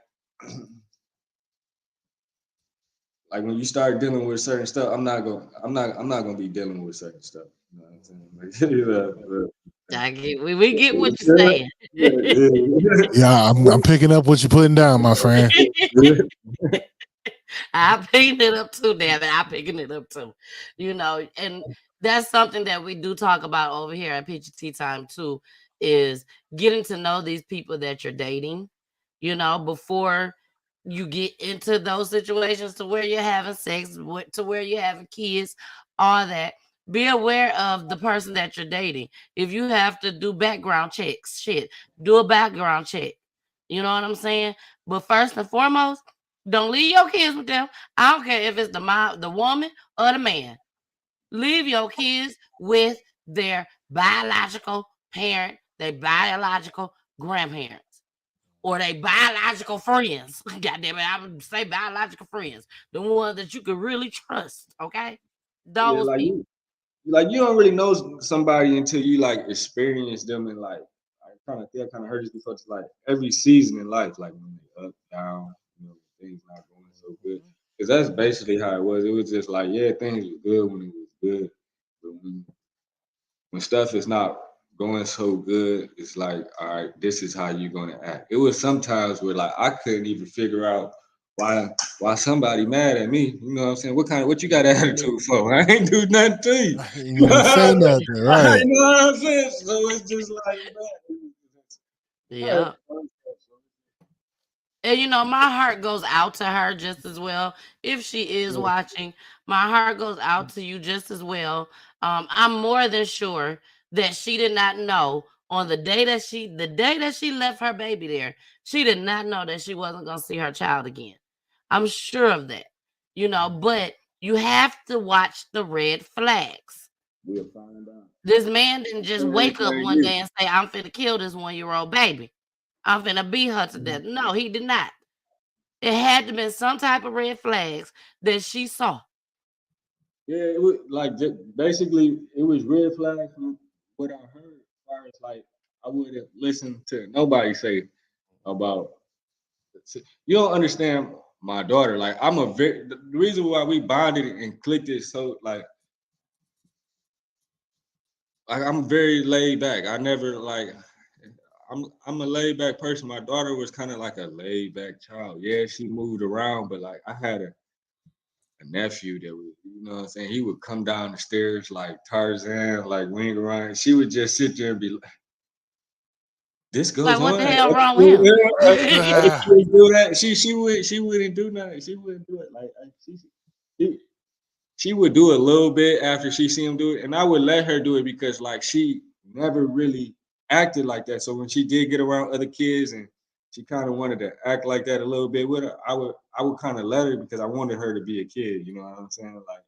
when you start dealing with certain stuff, I'm not gonna be dealing with certain stuff. You know what I'm saying? I get we get what you're Yeah, saying. yeah, Yeah, I'm picking up what you're putting down, my friend. yeah. I picking it up too, damn it. I picking it up too. And that's something that we do talk about over here at PGT Time too, is getting to know these people that you're dating, before you get into those situations to where you're having sex, to where you're having kids, all that. Be aware of the person that you're dating. If you have to do background checks, shit, do a background check. You know what I'm saying? But first and foremost, don't leave your kids with them. I don't care if it's the woman or the man. Leave your kids with their biological parent, their biological grandparents, or their biological friends. God damn it, I would say biological friends, the ones that you can really trust. Okay, Yeah, those people. like you don't really know somebody until you like experience them and like I kind of heard this before. It's like every season in life, like when they up, down, things not going so good. Because that's basically how it was. It was just like, yeah, things were good when it was good, but when stuff is not going so good, it's like, all right, this is how you're gonna act. It was sometimes where like I couldn't even figure out why somebody mad at me. You know what I'm saying? What you got attitude for? I ain't do nothing to you. You didn't say nothing, right? You know what I'm saying? So it's just like Yeah. And my heart goes out to her just as well. If she is watching, my heart goes out to you just as well. I'm more than sure that she did not know on the day that she left her baby there, she did not know that she wasn't gonna see her child again. I'm sure of that. But you have to watch the red flags. we'll find out. This man didn't just wake up Everything one you. day and say, I'm finna kill this 1-year-old baby. I'm finna beat her to death. No, he did not. It had to been some type of red flags that she saw. Yeah, it was like basically it was red flag from what I heard. As far as like I wouldn't listen to nobody say about. You don't understand my daughter. Like the reason why we bonded and clicked is so like I'm very laid back. I never like I'm a laid back person. My daughter was kind of like a laid back child. Yeah, she moved around, but like I had a nephew that would, you know what I'm saying? He would come down the stairs like Tarzan, like wing around. She would just sit there and be like, this Like, goes what on. the hell wrong with him? She would do that. She wouldn't do nothing. She wouldn't do it. She, she would do a little bit after she see him do it, and I would let her do it because like she never really acted like that. So when she did get around other kids and she kind of wanted to act like that a little bit with her, I would kind of let her because I wanted her to be a kid. You know what I'm saying? Like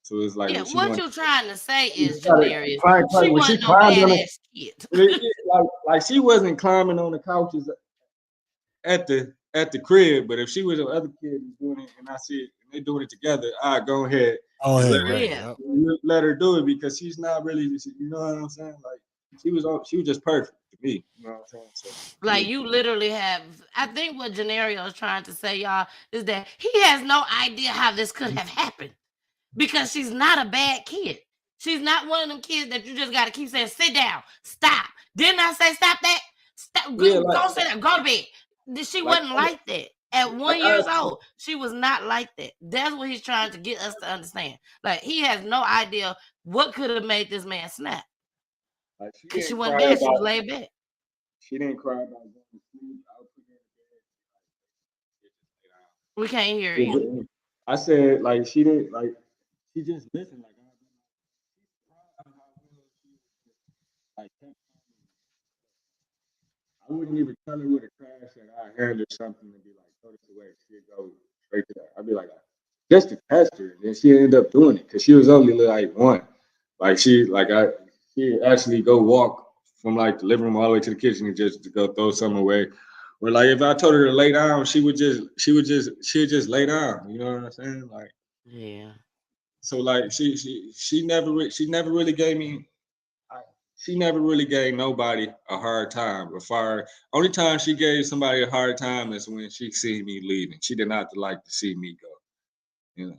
so it's like Yeah, when she what wanted you trying to say she is, started Jenerius, climbing she when she wasn't no climbed on it. badass kid. Like she wasn't climbing on the couches at the crib, but if she was an other kid doing it and I see it and they doing it together, I go ahead Oh, and hey, let right. Yeah. Yep. let her do it because she's not really, you know what I'm saying? Like she was just perfect to me. You know what I'm saying? So Like, you literally have, I think what Jenerius is trying to say, y'all, is that he has no idea how this could have happened because she's not a bad kid. She's not one of them kids that you just got to keep saying, sit down, stop. Didn't I say stop that? Stop, yeah, go sit down, go to bed. She like wasn't like that. At like 1 years old, she was not like that. That's what he's trying to get us to understand. Like, he has no idea what could have made this man snap. she Because she didn't wasn't cry bad. She was about laid back. she didn't cry about going to sleep. I would put her We can't hear in you. bed. I said like she didn't like she just listened like like I wouldn't even tell her with a crash that I hand her something and be like, throw this away. She'd go straight to that. I'd be like, just to test her. And then she ended up doing it because she was only like one. Like she actually go walk from like the living room all the way to the kitchen and just to go throw something away. Or like if I told her to lay down, she'd just lay down. You know what I'm saying? Like Yeah. so like she never really gave me she never really gave nobody a hard time. As far only time she gave somebody a hard time is when she seen me leaving. She did not like to see me go, and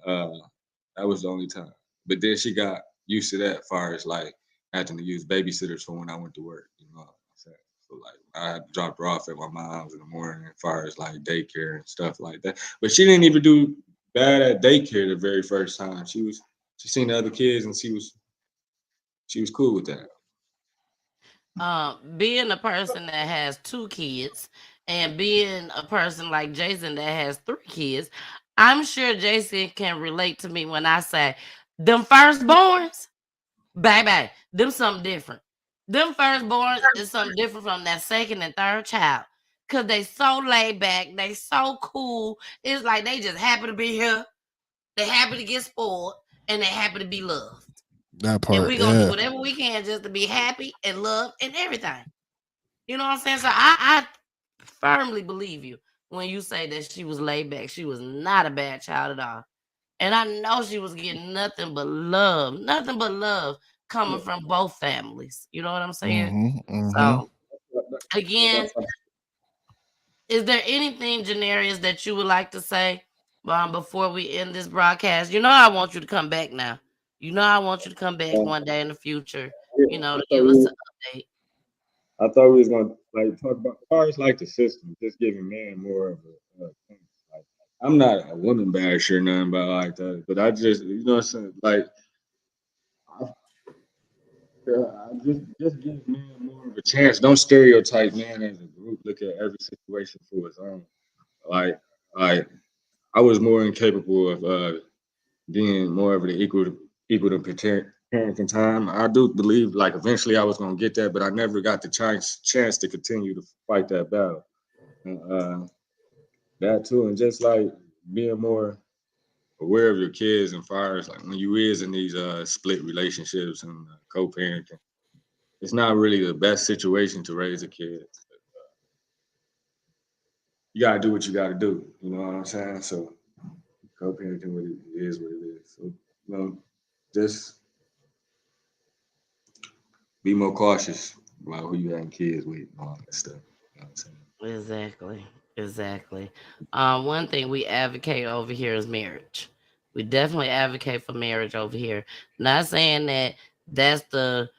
that was the only time. But then she got used to that. As far as like having to use babysitters for when I went to work, you know what I'm saying? So like I had to drop her off at my mom's in the morning. As far as like daycare and stuff like that, but she didn't even do bad at daycare the very first time. She seen the other kids and she was cool with that. Being a person that has two kids and being a person like Jason that has three kids, I'm sure Jason can relate to me when I say them firstborns, baby, them something different. Them firstborns is something different from that second and third child. Cause they so laid back, they so cool. It's like they just happy to be here. They happy to get spoiled and they happy to be loved. That And part, we gonna do yeah. whatever we can just to be happy and love and everything. You know what I'm saying? So I firmly believe you when you say that she was laid back. She was not a bad child at all. And I know she was getting nothing but love coming from both families. You know what I'm saying? Mm-hmm. So again, is there anything, Jenerius, that you would like to say before we end this broadcast? You know I want you to come back now. You know I want you to come back one day in the future, Yeah, you know, I to thought give us we an update. I thought we was gonna like talk about as far as like the system, just giving men more of a thing. Like I'm not a woman basher or nothing about like that, but I just you know what I'm saying like I just give men more of a chance. Don't stereotype man as a group. Look at every situation for its own. Like like I was more incapable of being more of an equal to parenting time. I do believe like eventually I was gonna get that, but I never got the chance to continue to fight that battle. That too, and just like being more aware of your kids and far as like when you is in these split relationships and co-parenting, it's not really the best situation to raise a kid. You gotta do what you gotta do. You know what I'm saying? So co-parenting what it is what it is. So you know, just be more cautious about who you having kids with and all that stuff. You know what I'm saying? Exactly. Exactly. One thing we advocate over here is marriage. We definitely advocate for marriage over here. Not saying that that's the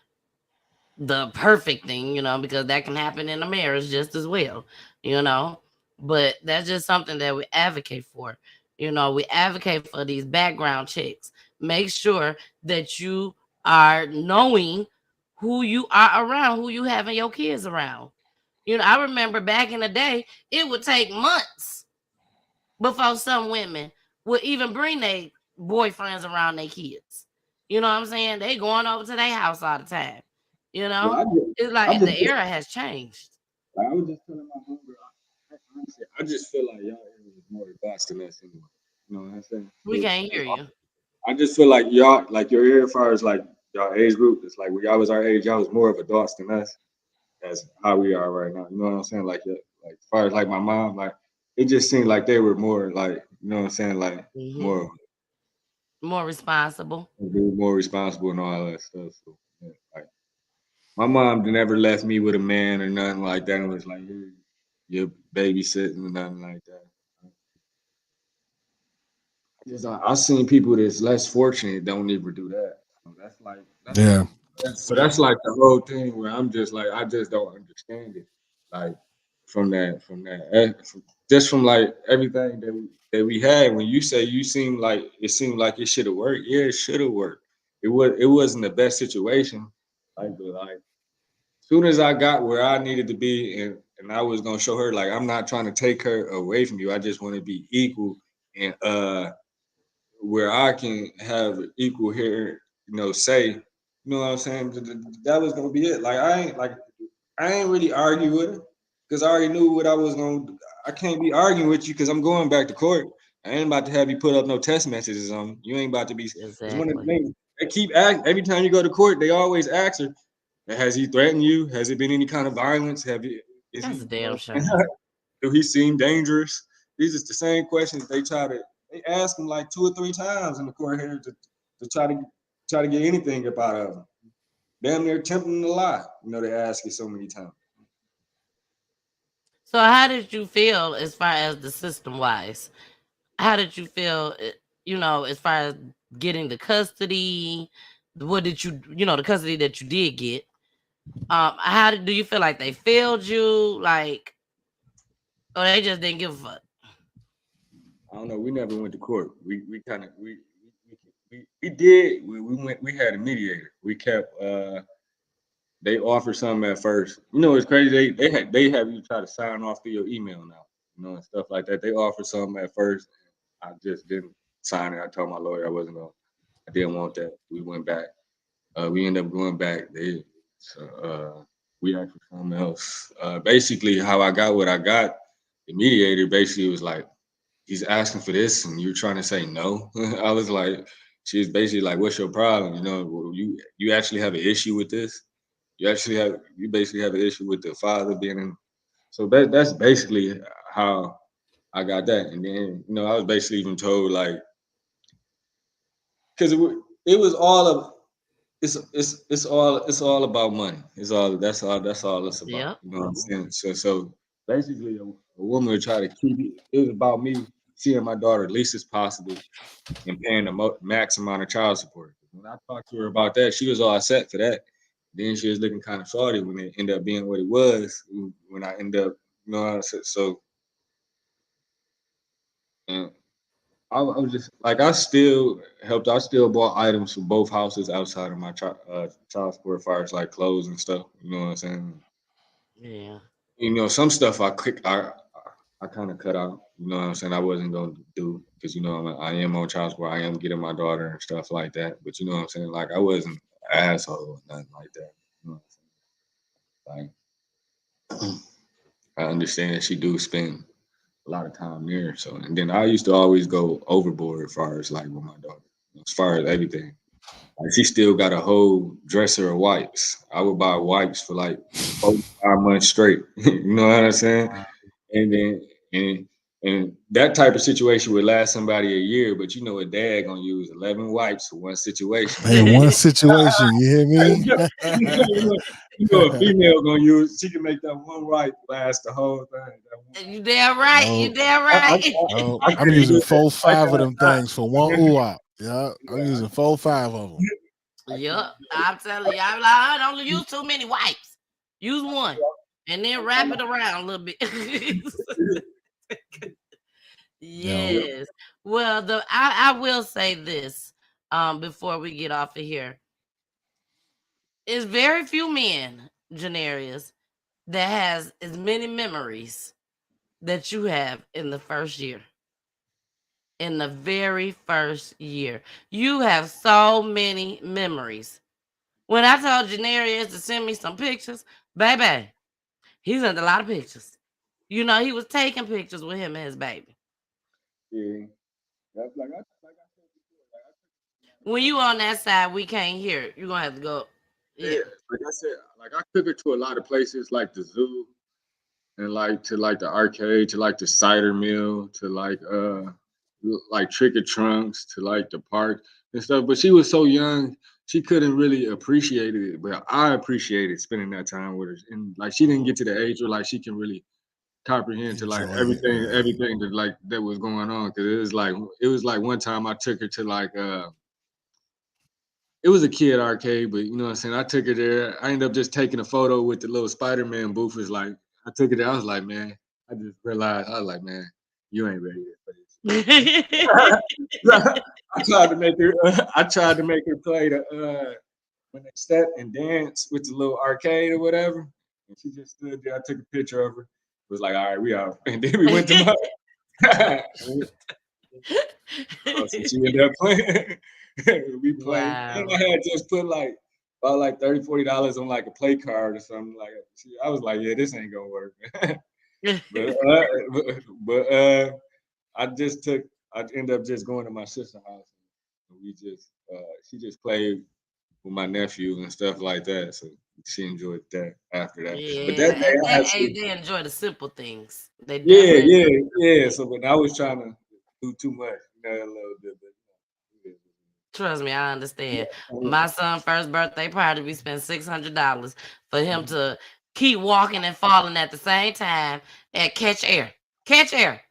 perfect thing, because that can happen in a marriage just as well, you know. But that's just something that we advocate for. We advocate for these background checks. Make sure that you are knowing who you are around, who you having your kids around. I remember back in the day, it would take months before some women would even bring their boyfriends around their kids. You know what I'm saying? They going over to their house all the time. You Well, know, it's I like just the era has changed. like, I was just telling my homegirl. Honestly, I just feel like y'all area is more advanced than us anyway. You know what I'm saying? We can't hear you. I just feel like y'all, like your area, as far as like y'all age group, it's like when y'all was our age, y'all was more of adults than us. That's how we are right now. You know what I'm saying? Like, yeah, like as far as like my mom, like it just seemed like they were more like, you know what I'm saying? Like Hmm. more, More responsible. more responsible and all that stuff. So, yeah, like my mom never left me with a man or nothing like that. And was like, here, you're babysitting or nothing like that. I seen people that's less fortunate don't even do that. So Yeah. that's like the whole thing where I'm just like I just don't understand it. Like just from like everything that we had. When you say you seemed like it should have worked. Yeah, it should have worked. It wasn't the best situation. But like soon as I got where I needed to be and I was gonna show her like I'm not trying to take her away from you. I just want to be equal and where I can have equal here, say. You know what I'm saying? That was gonna be it. Like I ain't really argue with her because I already knew what I was gonna do. I can't be arguing with you because I'm going back to court. I ain't about to have you put up no text messages on me. You ain't about to be. It's one of the Exactly. things they keep asking every time you go to court. They always ask her, "Has he threatened you? Has it been any kind of violence? Have you? Is That's he? a You damn know, shame. do he seem dangerous?" These are the same questions they ask him like 2 or 3 times in the court here to try to get anything up out of him. Damn near tempting to lie. You know, they ask you so many times. So how did you feel as far as the system wise? How did you feel, as far as getting the custody? What did the custody that you did get? Do you feel like they failed you? Like, or they just didn't give a fuck? I don't know. We never went to court. We kind of we did. We had a mediator. We kept. They offered something at first. You know, it's crazy. They have you try to sign off through your email now. You know, and stuff like that. They offered something at first. I just didn't sign it. I told my lawyer I wasn't gonna. I didn't want that. We went back. We ended up going back. We asked for something else. Basically, how I got what I got, the mediator basically was like, he's asking for this, and you're trying to say no. I was like, she was basically like, "What's your problem? You know, you actually have an issue with this. You basically have an issue with the father being in." So that's basically how I got that, and then I was basically even told like, because it was all of it's all about money. That's all it's about. Yep. You know what I'm saying? So basically, a woman would try to keep it. It was about me seeing my daughter least as possible and paying the max amount of child support. When I talked to her about that, she was all set for that. Then she was looking kind of salty when it ended up being what it was. When I ended up, what I said? So, and I was just like, I still helped. I still bought items for both houses outside of my child support, fires like clothes and stuff. You know what I'm saying? Yeah. Some stuff I kind of cut out. You know what I'm saying? I wasn't going to do because I am on child support. I am getting my daughter and stuff like that. But you know what I'm saying? Like I wasn't an asshole or nothing like that. You know what I'm saying? Like I understand that she do spend a lot of time there. So and then I used to always go overboard as far as like with my daughter, as far as everything. Like she still got a whole dresser of wipes. I would buy wipes for like 4 5 months straight. You know what I'm saying? And then and that type of situation would last somebody a year, but a dad gonna use 11 wipes for one situation. Hey, one situation, you hear me? A female gonna use, she can make that one wipe last the whole thing. You damn right. No, You damn I, right. no, I I'm couldn't using do that. 4, I 5 of them cannot. things for one ooh-op. Yeah, I'm using 4, 5 of them. Yep. I'm telling you, I'm like, I don't use too many wipes. Use one. And then wrap it around a little bit. Yeah. Yes. Well, I will say this before we get off of here. It's very few men, Jenerius, that has as many memories that you have in the first year. In the very first year. You have so many memories. When I told Jenerius to send me some pictures, baby, he sent a lot of pictures. He was taking pictures with him and his baby. Yeah. That's like I said before, When you on that side, we can't hear it. You're gonna have to go. yeah, Yeah. like I said, like I took her to a lot of places like the zoo and like to like the arcade, to like the cider mill, to like Trick or Trunks, to like the park and stuff. But she was so young, she couldn't really appreciate it. But I appreciated spending that time with her. And like she didn't get to the age where like she can really comprehend to like Enjoy it, man. everything that was going on. Cause it was like one time I took her to like it was a kid arcade, but you know what I'm saying? I took her there. I ended up just taking a photo with the little Spider-Man booth. It's like I took it there. I was like, man, I just realized I was like, man, you ain't ready for this. I tried to make her play the when they step and dance with the little arcade or whatever. And she just stood there. I took a picture of her. It was like, all right, we out. And then we went to my so she ended up playing. We played. Wow. And I had just put like about like $30, $40 on like a play card or something. Like, I was like, yeah, this ain't gonna work. but I just took. I ended up just going to my sister's house. And we just she just played with my nephew and stuff like that. So she enjoyed that after that. But that Yeah, day at I that age, actually, they enjoy the simple things. They yeah, definitely yeah, enjoy yeah. it. So when I was trying to do too much, a little bit, but yeah. Trust me, I understand. Yeah. My son's first birthday party, we spent $600 for him to keep walking and falling at the same time at Catch Air. Catch Air.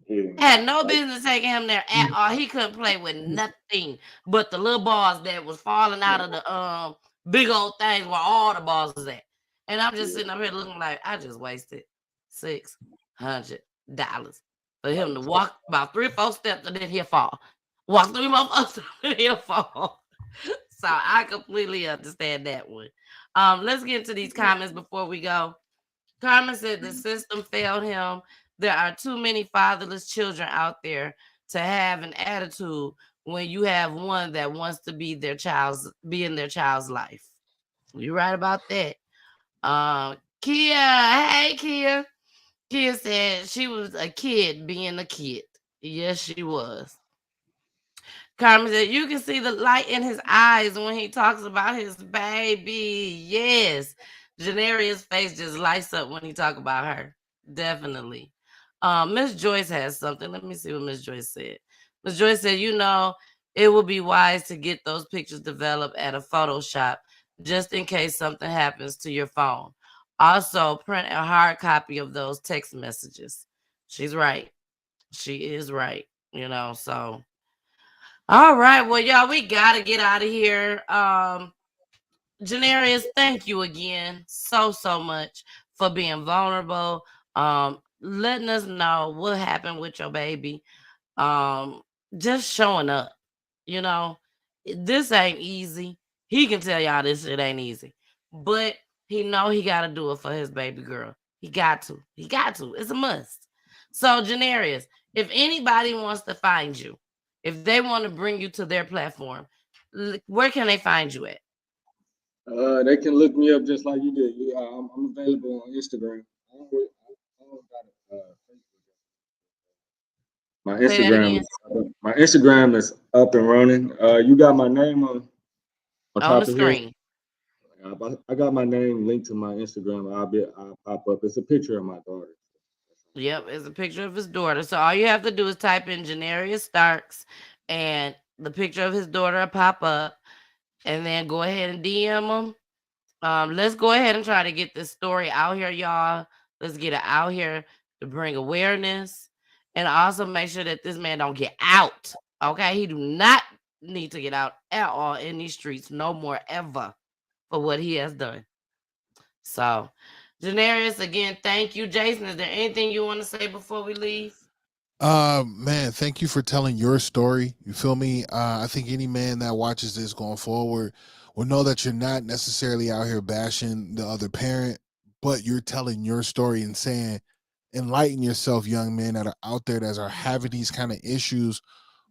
Yeah. Had no business taking him there at all. He couldn't play with nothing but the little balls that was falling out of the big old things where all the balls was at. And I'm just sitting up here looking like I just wasted $600 for him to walk about 3 or 4 steps and then he'll fall. Walk 3 more steps and he'll fall. So I completely understand that one. Let's get into these comments before we go. Carmen said the system failed him. There are too many fatherless children out there to have an attitude when you have one that wants to be in their child's life. You're right about that. Kia, hey Kia. Kia said she was a kid being a kid. Yes, she was. Carmen said, you can see the light in his eyes when he talks about his baby. Yes. Jenerius' face just lights up when he talk about her. Definitely. Miss Joyce has something. Let me see what Miss Joyce said. Miss Joyce said, it will be wise to get those pictures developed at a Photoshop just in case something happens to your phone. Also, print a hard copy of those text messages. She's right. She is right. So all right. Well, y'all, we gotta get out of here. Jenerius, thank you again so much for being vulnerable. Letting us know what happened with your baby. Um, just showing up. You know, this ain't easy. He can tell y'all this shit ain't easy. But he know he gotta do it for his baby girl. He got to. He got to. It's a must. So, Jenerius, if anybody wants to find you, if they want to bring you to their platform, where can they find you at? They can look me up just like you did. Yeah, I'm available on Instagram. I don't got a Facebook. Say that again. My Instagram is up and running. You got my name on On the top of here. screen. I got my name linked to my Instagram. I'll pop up. It's a picture of my daughter. Yep, it's a picture of his daughter. So all you have to do is type in Jenerius Starks and the picture of his daughter will pop up. And then go ahead and DM him. Let's go ahead and try to get this story out here, y'all. Let's get it out here to bring awareness and also make sure that this man don't get out. Okay, he do not need to get out at all in these streets no more ever for what he has done. So, Jenerius, again, thank you. Jason, is there anything you want to say before we leave? Man, thank you for telling your story. You feel me? I think any man that watches this going forward will know that you're not necessarily out here bashing the other parent, but you're telling your story and saying, enlighten yourself, young men that are out there that are having these kind of issues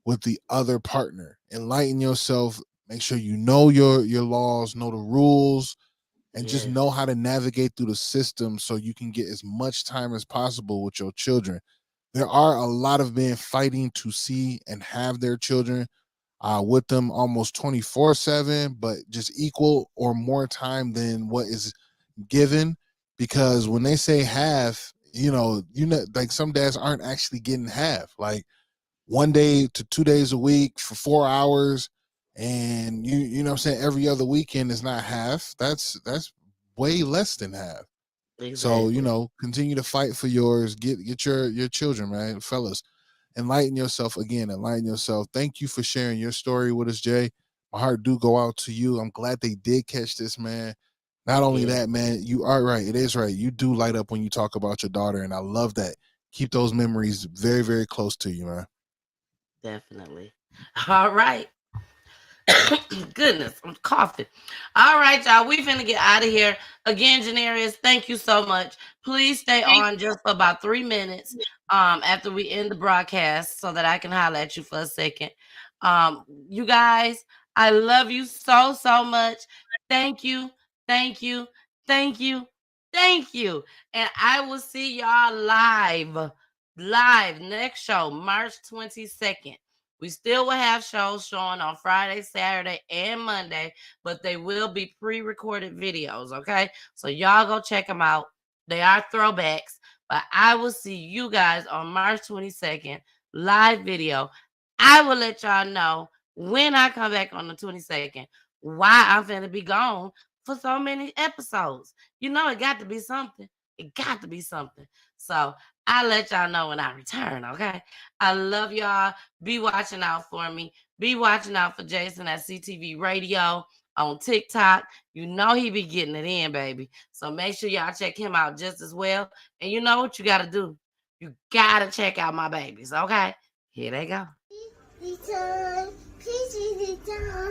with the other partner. Enlighten yourself. Make sure you know your laws, know the rules, and just Yes. know how to navigate through the system so you can get as much time as possible with your children. There are a lot of men fighting to see and have their children with them almost 24/7, but just equal or more time than what is given. Because when they say half, like some dads aren't actually getting half. Like 1 day to 2 days a week for 4 hours, and you know what I'm saying, every other weekend is not half. That's way less than half. So, Exactly. continue to fight for yours. Get your children, man. Fellas, enlighten yourself again. Enlighten yourself. Thank you for sharing your story with us, Jay. My heart do go out to you. I'm glad they did catch this, man. Not only Yeah, that, man, you are right. It is right. You do light up when you talk about your daughter, and I love that. Keep those memories very, very close to you, man. definitely. All right. Goodness, I'm coughing. All right, y'all. We finna get out of here. Again, Jenerius, thank you so much. Please stay on just for about 3 minutes after we end the broadcast so that I can holler at you for a second. You guys, I love you so much. Thank you, thank you, thank you, thank you. And I will see y'all live next show, March 22nd. We still will have shows showing on Friday, Saturday, and Monday, but they will be pre-recorded videos, okay? So y'all go check them out. They are throwbacks, but I will see you guys on March 22nd, live video. I will let y'all know when I come back on the 22nd why I'm finna be gone for so many episodes. You know, it got to be something. It got to be something. So I'll let y'all know when I return, okay? I love y'all. Be watching out for me. Be watching out for Jason at CTV Radio on TikTok. You know he be getting it in, baby. So make sure y'all check him out just as well. And you know what you got to do? You got to check out my babies, okay? Here they go. Return, please return.